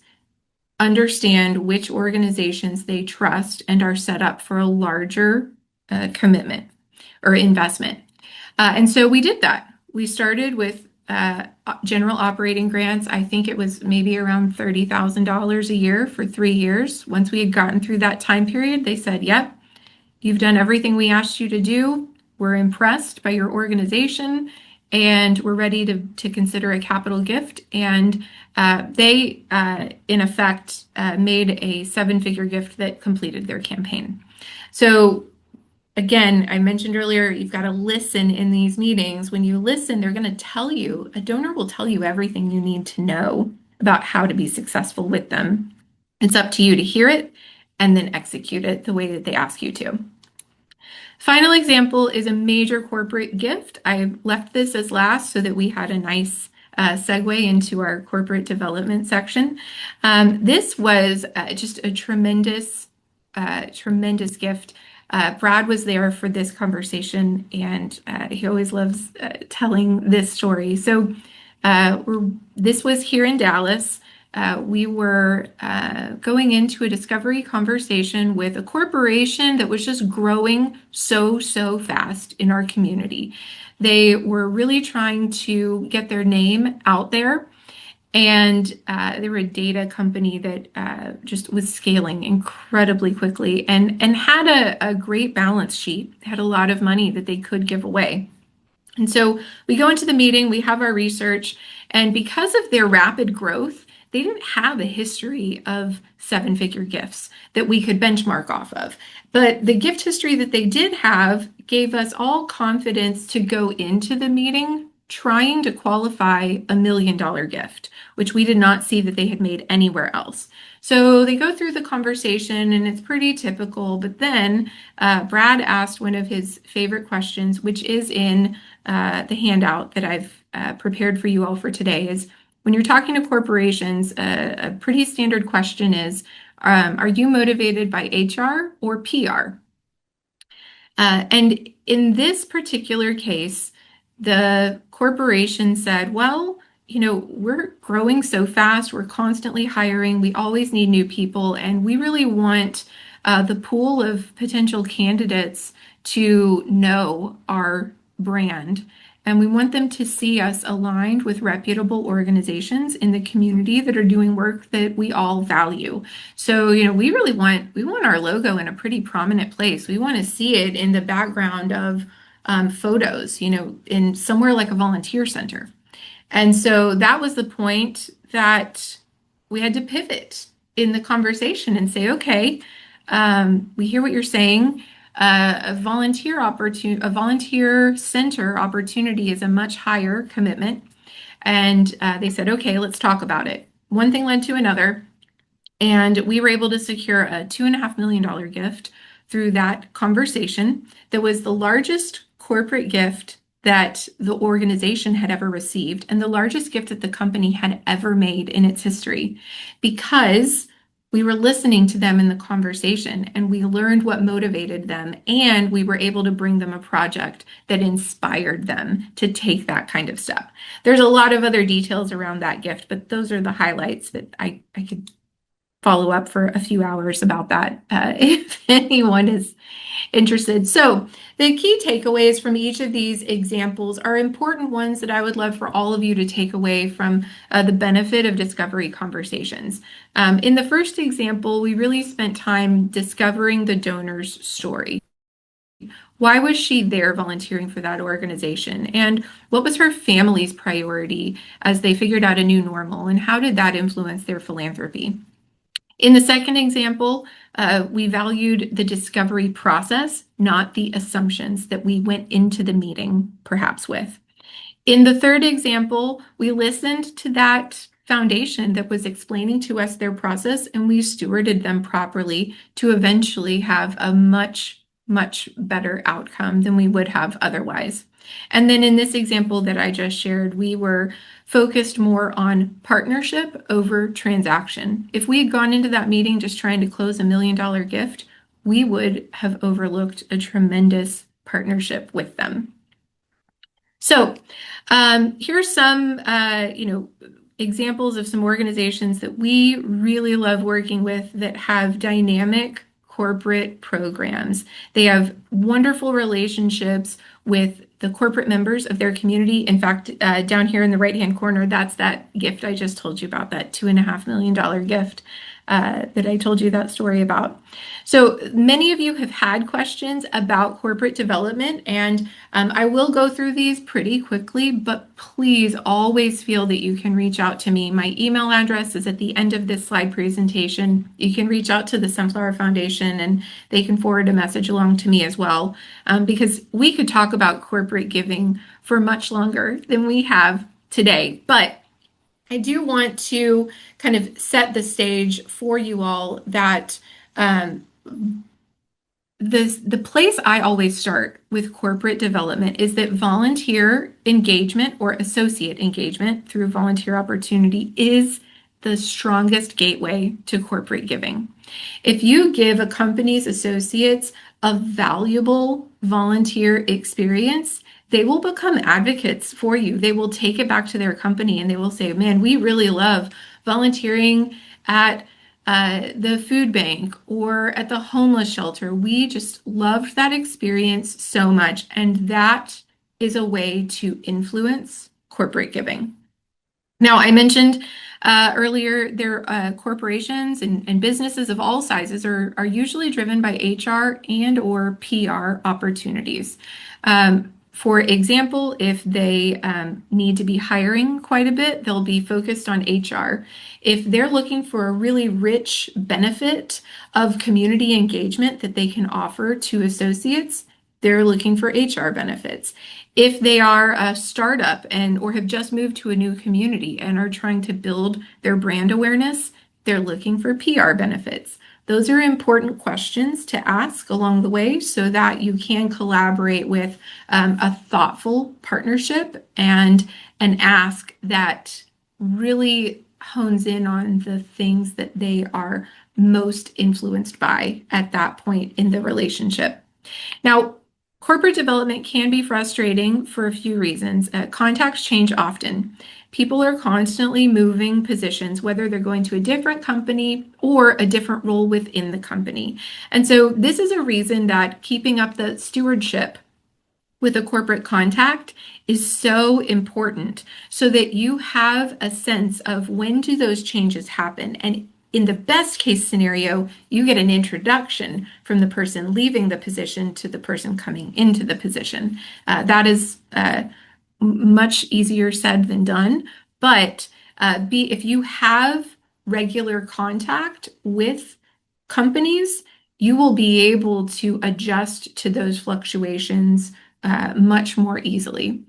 understand which organizations they trust and are set up for a larger commitment. or investment. And so we did that. We started with general operating grants. I think it was maybe around $30,000 a year for 3 years. Once we had gotten through that time period, they said, yep, you've done everything we asked you to do. We're impressed by your organization, and we're ready to consider a capital gift. And they, in effect, made a seven-figure gift that completed their campaign. So again, I mentioned earlier, you've got to listen in these meetings. When you listen, they're going to tell you, a donor will tell you everything you need to know about how to be successful with them. It's up to you to hear it and then execute it the way that they ask you to. Final example is a major corporate gift. I left this as last so that we had a nice segue into our corporate development section. This was just a tremendous, tremendous gift. Brad was there for this conversation, and he always loves telling this story. So this was here in Dallas. We were going into a discovery conversation with a corporation that was just growing so fast in our community. They were really trying to get their name out there. And they were a data company that just was scaling incredibly quickly and had a great balance sheet, had a lot of money that they could give away. And so we go into the meeting, we have our research, and because of their rapid growth, they didn't have a history of seven-figure gifts that we could benchmark off of. But the gift history that they did have gave us all confidence to go into the meeting trying to qualify $1 million gift, which we did not see that they had made anywhere else. So they go through the conversation and it's pretty typical, but then Brad asked one of his favorite questions, which is in the handout that I've prepared for you all for today, is when you're talking to corporations, a pretty standard question is, are you motivated by HR or PR? And in this particular case, the corporation said, well, we're growing so fast, we're constantly hiring, we always need new people, and we really want the pool of potential candidates to know our brand. And we want them to see us aligned with reputable organizations in the community that are doing work that we all value. So, we want our logo in a pretty prominent place. We want to see it in the background of photos, in somewhere like a volunteer center. And so that was the point that we had to pivot in the conversation and say, okay, we hear what you're saying. A volunteer center opportunity is a much higher commitment. And they said, okay, let's talk about it. One thing led to another. And we were able to secure a $2.5 million gift through that conversation that was the largest corporate gift that the organization had ever received and the largest gift that the company had ever made in its history, because we were listening to them in the conversation and we learned what motivated them, and we were able to bring them a project that inspired them to take that kind of step. There's a lot of other details around that gift, but those are the highlights that I could follow up for a few hours about that if anyone is interested. So the key takeaways from each of these examples are important ones that I would love for all of you to take away from the benefit of discovery conversations. In the first example, we really spent time discovering the donor's story. Why was she there volunteering for that organization? And what was her family's priority as they figured out a new normal? And how did that influence their philanthropy? In the second example, we valued the discovery process, not the assumptions that we went into the meeting perhaps with. In the third example, we listened to that foundation that was explaining to us their process, and we stewarded them properly to eventually have a much better outcome than we would have otherwise. And then in this example that I just shared, we were focused more on partnership over transaction. If we had gone into that meeting just trying to close $1 million gift, we would have overlooked a tremendous partnership with them. So here's some, examples of some organizations that we really love working with that have dynamic corporate programs. They have wonderful relationships with the corporate members of their community. In fact, down here in the right-hand corner, that's that gift I just told you about, that $2.5 million gift that I told you that story about. So many of you have had questions about corporate development, and I will go through these pretty quickly, but please always feel that you can reach out to me. My email address is at the end of this slide presentation. You can reach out to the Sunflower Foundation and they can forward a message along to me as well, because we could talk about corporate giving for much longer than we have today. But I do want to kind of set the stage for you all that um, the place I always start with corporate development is that volunteer engagement or associate engagement through volunteer opportunity is the strongest gateway to corporate giving. If you give a company's associates a valuable volunteer experience, they will become advocates for you. They will take it back to their company and they will say, man, we really love volunteering at the food bank or at the homeless shelter. We just loved that experience so much. And that is a way to influence corporate giving. Now, I mentioned earlier, corporations and businesses of all sizes are usually driven by HR and or PR opportunities. For example, if they need to be hiring quite a bit, they'll be focused on HR. If they're looking for a really rich benefit of community engagement that they can offer to associates, they're looking for HR benefits. If they are a startup and or have just moved to a new community and are trying to build their brand awareness, they're looking for PR benefits. Those are important questions to ask along the way so that you can collaborate with a thoughtful partnership and an ask that really hones in on the things that they are most influenced by at that point in the relationship. Now, corporate development can be frustrating for a few reasons. Contacts change often. People are constantly moving positions, whether they're going to a different company or a different role within the company. And so this is a reason that keeping up the stewardship with a corporate contact is so important so that you have a sense of when do those changes happen. And in the best case scenario, you get an introduction from the person leaving the position to the person coming into the position. That is much easier said than done. But if you have regular contact with companies, you will be able to adjust to those fluctuations much more easily.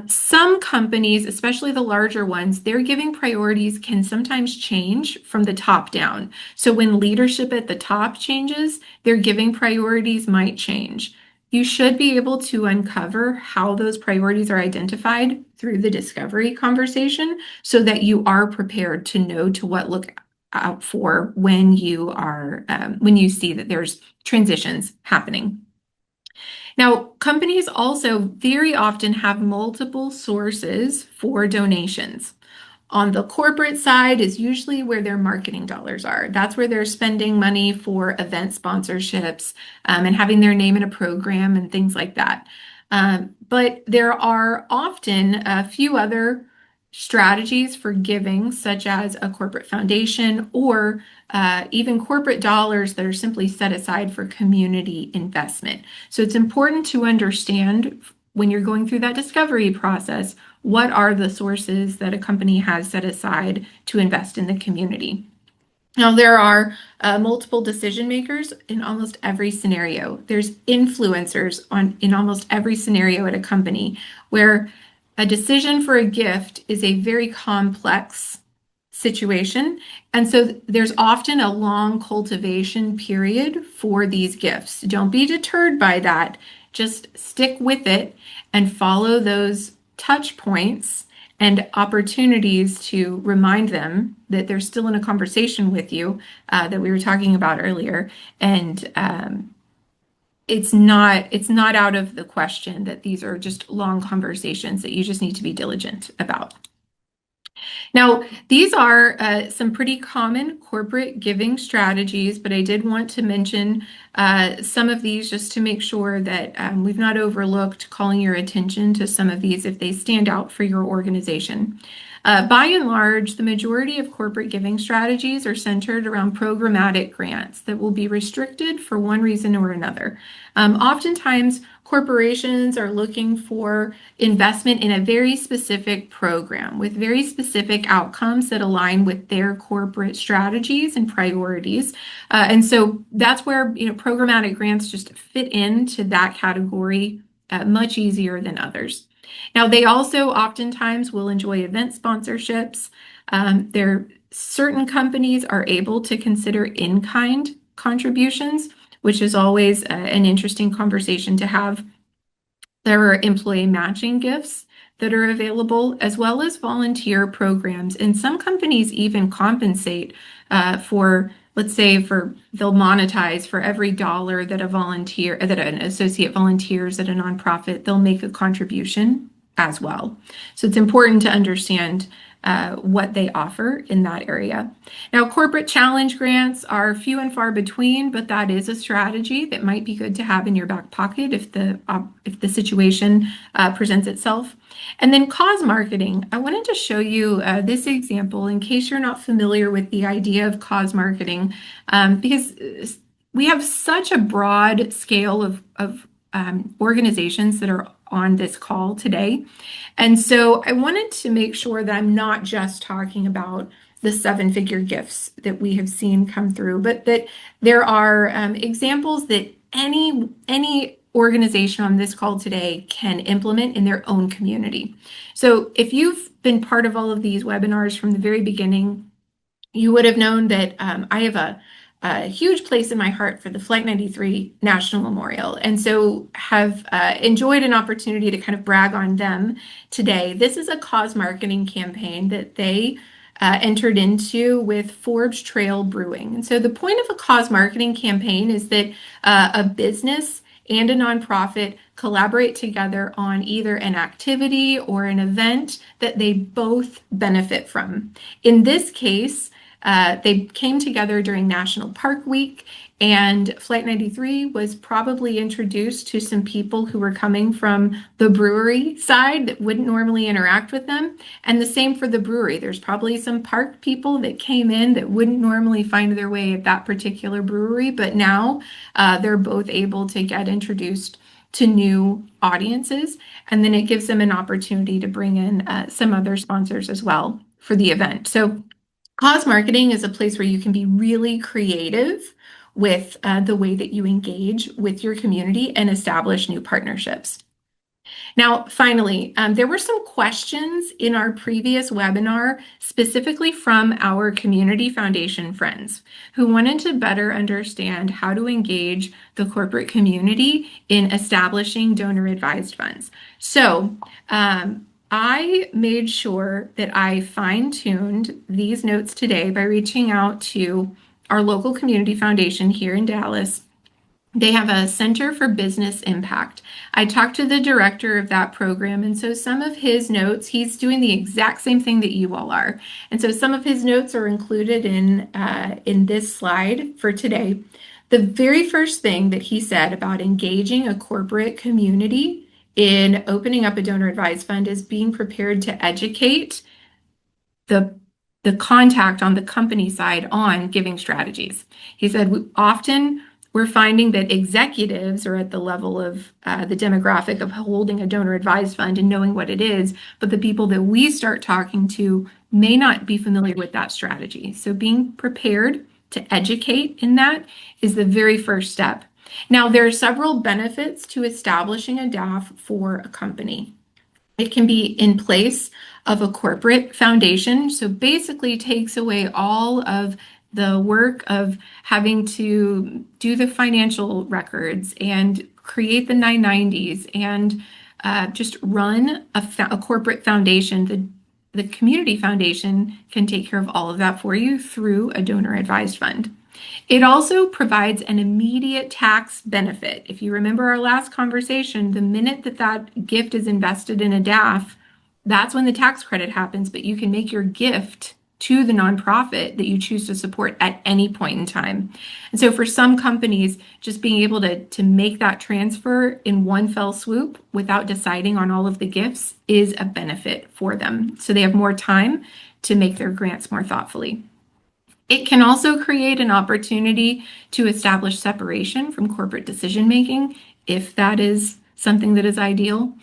Some companies, especially the larger ones, their giving priorities can sometimes change from the top down. So when leadership at the top changes, their giving priorities might change. You should be able to uncover how those priorities are identified through the discovery conversation so that you are prepared to know to what look out for when you see that there's transitions happening. Now, companies also very often have multiple sources for donations. On the corporate side is usually where their marketing dollars are. That's where they're spending money for event sponsorships and having their name in a program and things like that. But there are often a few other strategies for giving, such as a corporate foundation or even corporate dollars that are simply set aside for community investment. So it's important to understand when you're going through that discovery process, what are the sources that a company has set aside to invest in the community? Now, there are multiple decision makers in almost every scenario. There's influencers in almost every scenario at a company where a decision for a gift is a very complex situation. And so there's often a long cultivation period for these gifts. Don't be deterred by that. Just stick with it and follow those touch points and opportunities to remind them that they're still in a conversation with you that we were talking about earlier. And it's not out of the question that these are just long conversations that you just need to be diligent about. Now, these are some pretty common corporate giving strategies, but I did want to mention some of these just to make sure that we've not overlooked calling your attention to some of these if they stand out for your organization. By and large, the majority of corporate giving strategies are centered around programmatic grants that will be restricted for one reason or another. Oftentimes, corporations are looking for investment in a very specific program with very specific outcomes that align with their corporate strategies and priorities. And so that's where, programmatic grants just fit into that category much easier than others. Now, they also oftentimes will enjoy event sponsorships. Certain companies are able to consider in-kind contributions, which is always an interesting conversation to have. There are employee matching gifts that are available, as well as volunteer programs. And some companies even compensate for, let's say, they'll monetize for every dollar that that an associate volunteers at a nonprofit, they'll make a contribution as well. So it's important to understand what they offer in that area. Now, corporate challenge grants are few and far between, but that is a strategy that might be good to have in your back pocket if the situation presents itself. And then cause marketing. I wanted to show you this example in case you're not familiar with the idea of cause marketing, because we have such a broad scale of organizations that are on this call today. And so I wanted to make sure that I'm not just talking about the seven-figure gifts that we have seen come through, but that there are examples that any organization on this call today can implement in their own community. So if you've been part of all of these webinars from the very beginning, you would have known that I have a huge place in my heart for the Flight 93 National Memorial, and so have enjoyed an opportunity to kind of brag on them today. This is a cause marketing campaign that they entered into with Forbes Trail Brewing. And so the point of a cause marketing campaign is that a business and a nonprofit collaborate together on either an activity or an event that they both benefit from. In this case, they came together during National Park Week, and Flight 93 was probably introduced to some people who were coming from the brewery side that wouldn't normally interact with them. And the same for the brewery. There's probably some park people that came in that wouldn't normally find their way at that particular brewery, but now they're both able to get introduced to new audiences. And then it gives them an opportunity to bring in some other sponsors as well for the event. So cause marketing is a place where you can be really creative with the way that you engage with your community and establish new partnerships. Now, finally, there were some questions in our previous webinar, specifically from our Community Foundation friends who wanted to better understand how to engage the corporate community in establishing donor-advised funds. So, I made sure that I fine-tuned these notes today by reaching out to our local community foundation here in Dallas. They have a Center for Business Impact. I talked to the director of that program, and so some of his notes, he's doing the exact same thing that you all are. And so some of his notes are included in this slide for today. The very first thing that he said about engaging a corporate community in opening up a donor advised fund is being prepared to educate the contact on the company side on giving strategies. He said, often we're finding that executives are at the level of the demographic of holding a donor advised fund and knowing what it is, but the people that we start talking to may not be familiar with that strategy. So being prepared to educate in that is the very first step. Now, there are several benefits to establishing a DAF for a company. It can be in place of a corporate foundation, so basically takes away all of the work of having to do the financial records and create the 990s and just run a corporate foundation. The community foundation can take care of all of that for you through a donor advised fund. It also provides an immediate tax benefit. If you remember our last conversation, the minute that gift is invested in a DAF, that's when the tax credit happens, but you can make your gift to the nonprofit that you choose to support at any point in time. And so for some companies, just being able to make that transfer in one fell swoop without deciding on all of the gifts is a benefit for them. So they have more time to make their grants more thoughtfully. It can also create an opportunity to establish separation from corporate decision making, if that is something that is ideal.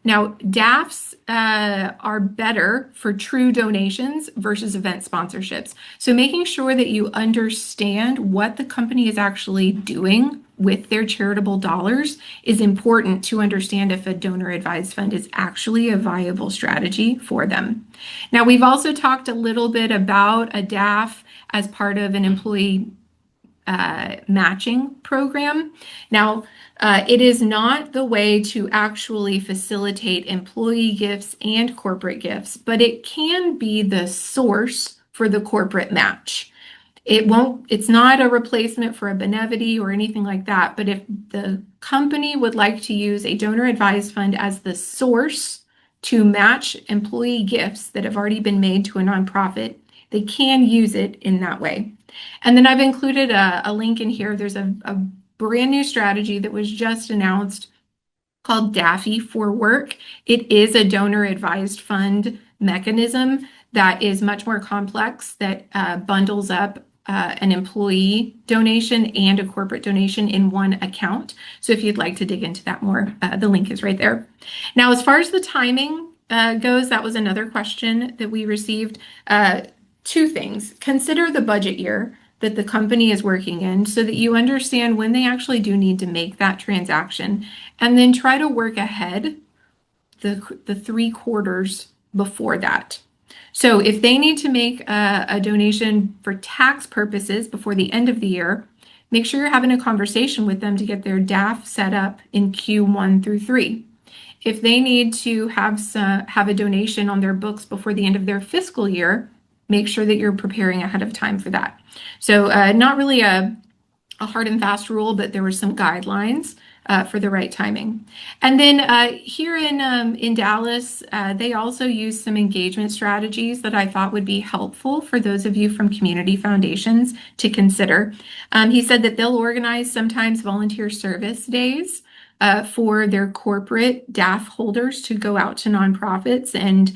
Now, DAFs are better for true donations versus event sponsorships. So making sure that you understand what the company is actually doing with their charitable dollars is important to understand if a donor advised fund is actually a viable strategy for them. Now, we've also talked a little bit about a DAF as part of an employee matching program. Now, it is not the way to actually facilitate employee gifts and corporate gifts, but it can be the source for the corporate match. It's not a replacement for a Benevity or anything like that, but if the company would like to use a donor advised fund as the source to match employee gifts that have already been made to a nonprofit, they can use it in that way. And then I've included a link in here. There's a brand new strategy that was just announced called Daffy for Work. It is a donor advised fund mechanism that is much more complex, that bundles up an employee donation and a corporate donation in one account. So if you'd like to dig into that more, the link is right there. Now, as far as the timing goes, that was another question that we received. Two things. Consider the budget year that the company is working in so that you understand when they actually do need to make that transaction, and then try to work ahead the 3 quarters before that. So if they need to make a donation for tax purposes before the end of the year, make sure you're having a conversation with them to get their DAF set up in Q1 through 3. If they need to have a donation on their books before the end of their fiscal year, make sure that you're preparing ahead of time for that. So not really a hard and fast rule, but there were some guidelines for the right timing. And then here in Dallas, they also use some engagement strategies that I thought would be helpful for those of you from community foundations to consider. He said that they'll organize sometimes volunteer service days for their corporate DAF holders to go out to nonprofits and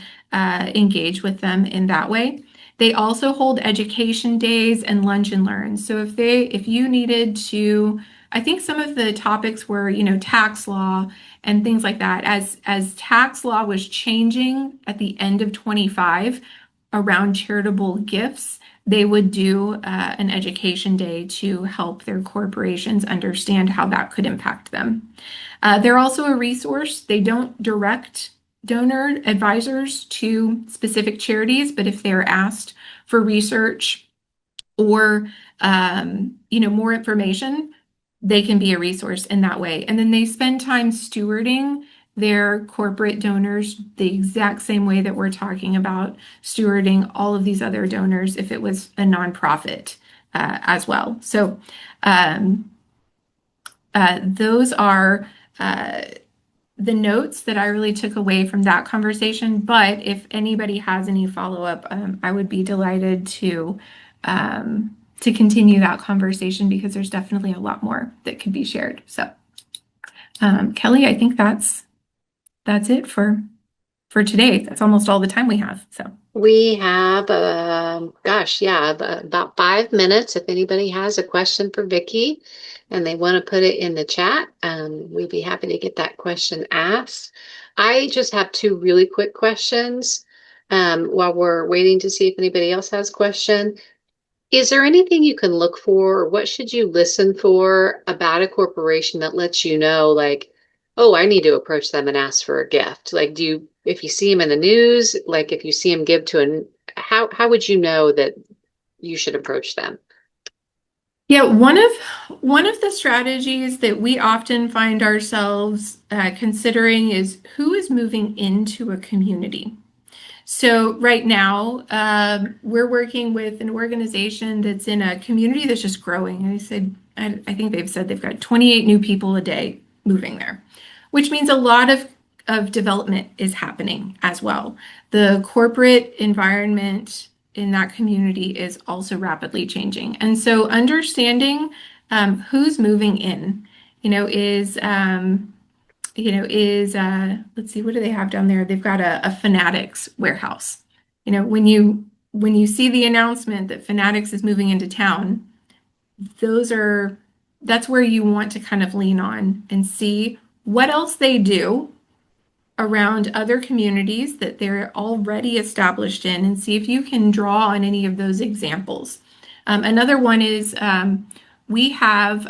engage with them in that way. They also hold education days and lunch and learn. So if you needed to, I think some of the topics were, tax law and things like that. As tax law was changing at the end of 25 around charitable gifts, they would do an education day to help their corporations understand how that could impact them. They're also a resource. They don't direct donor advisors to specific charities, but if they're asked for research or more information, they can be a resource in that way. And then they spend time stewarding their corporate donors the exact same way that we're talking about stewarding all of these other donors if it was a nonprofit as well. So those are the notes that I really took away from that conversation. But if anybody has any follow-up, I would be delighted to continue that conversation because there's definitely a lot more that could be shared. So, Kelly, I think that's it for today. That's almost all the time we have. So We have, about 5 minutes. If anybody has a question for Vickie and they want to put it in the chat, we'd be happy to get that question asked. I just have 2 really quick questions while we're waiting to see if anybody else has a question. Is there anything you can look for, or what should you listen for about a corporation that lets you know, like, oh, I need to approach them and ask for a gift? Like, if you see them in the news, like if you see them give to how would you know that you should approach them? yeah, one of the strategies that we often find ourselves considering is who is moving into a community. So right now, we're working with an organization that's in a community that's just growing. I think they've said they've got 28 new people a day moving there, which means a lot of of development is happening as well. The corporate environment in that community is also rapidly changing. And so understanding who's moving in, you know, is let's see, what do they have down there? They've got a Fanatics warehouse. You know, when you see the announcement that Fanatics is moving into town, those are that's where you want to kind of lean on and see what else they do around other communities that they're already established in and see if you can draw on any of those examples. Another one is we have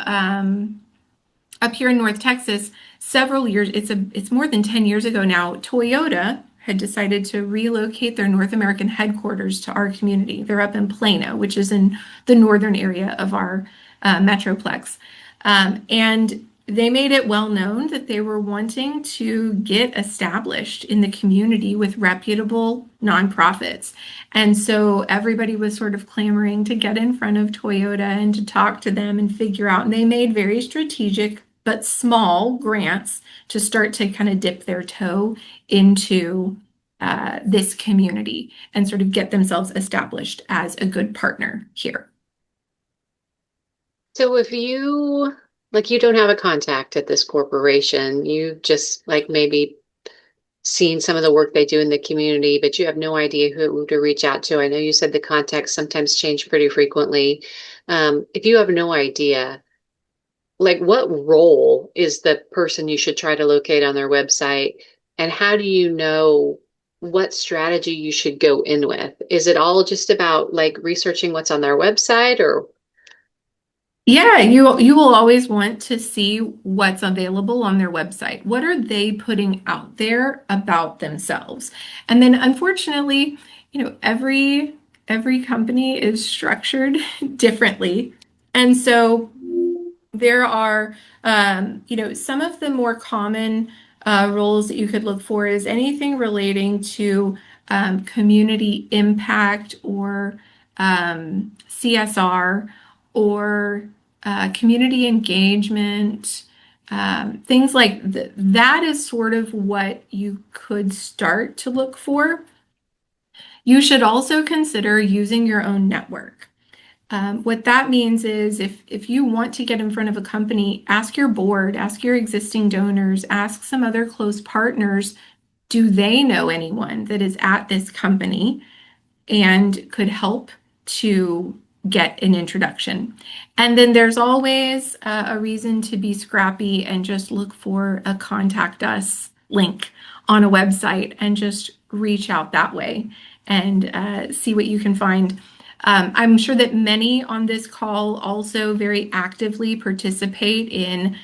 up here in North Texas several years, it's more than 10 years ago now, Toyota had decided to relocate their North American headquarters to our community. They're up in Plano, which is in the northern area of our metroplex. And they made it well known that they were wanting to get established in the community with reputable nonprofits. And so everybody was sort of clamoring to get in front of Toyota and to talk to them and figure out. And they made very strategic but small grants to start to kind of dip their toe into this community and sort of get themselves established as a good partner here. So if you like you don't have a contact at this corporation, you just like maybe seen some of the work they do in the community, but you have no idea who to reach out to. I know you said the contacts sometimes change pretty frequently. If you have no idea, like what role is the person you should try to locate on their website, and how do you know what strategy you should go in with? Is it all just about like researching what's on their website or Yeah, you will always want to see what's available on their website. What are they putting out there about themselves? And then unfortunately, you know, every company is structured differently. And so there are, you know, some of the more common roles that you could look for is anything relating to community impact or CSR or community engagement, things like that is sort of what you could start to look for. You should also consider using your own network. What that means is if you want to get in front of a company, ask your board, ask your existing donors, ask some other close partners, do they know anyone that is at this company and could help to get an introduction? And then there's always a reason to be scrappy and just look for a contact us link on a website and just reach out that way and see what you can find. I'm sure that many on this call also very actively participate in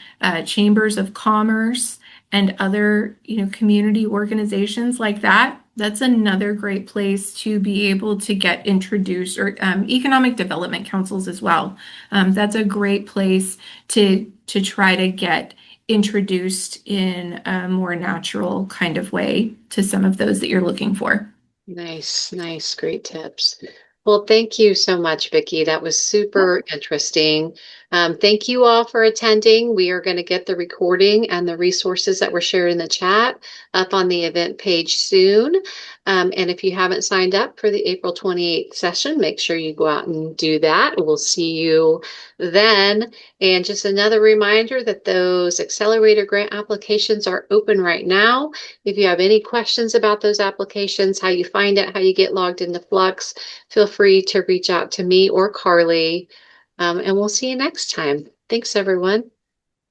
chambers of commerce and other, you know, community organizations like that. That's another great place to be able to get introduced, or economic development councils as well. That's a great place to try to get introduced in a more natural kind of way to some of those that you're looking for. nice, nice, great tips. Well, thank you so much, Vicki. That was super interesting. Thank you all for attending. We are going to get the recording and the resources that were shared in the chat up on the event page soon. And if you haven't signed up for the April 28th session, make sure you go out and do that. We'll see you then. And just another reminder that those accelerator grant applications are open right now. If you have any questions about those applications, how you find it, how you get logged into Flux, feel free to reach out to me or Carly, and we'll see you next time. Thanks, everyone.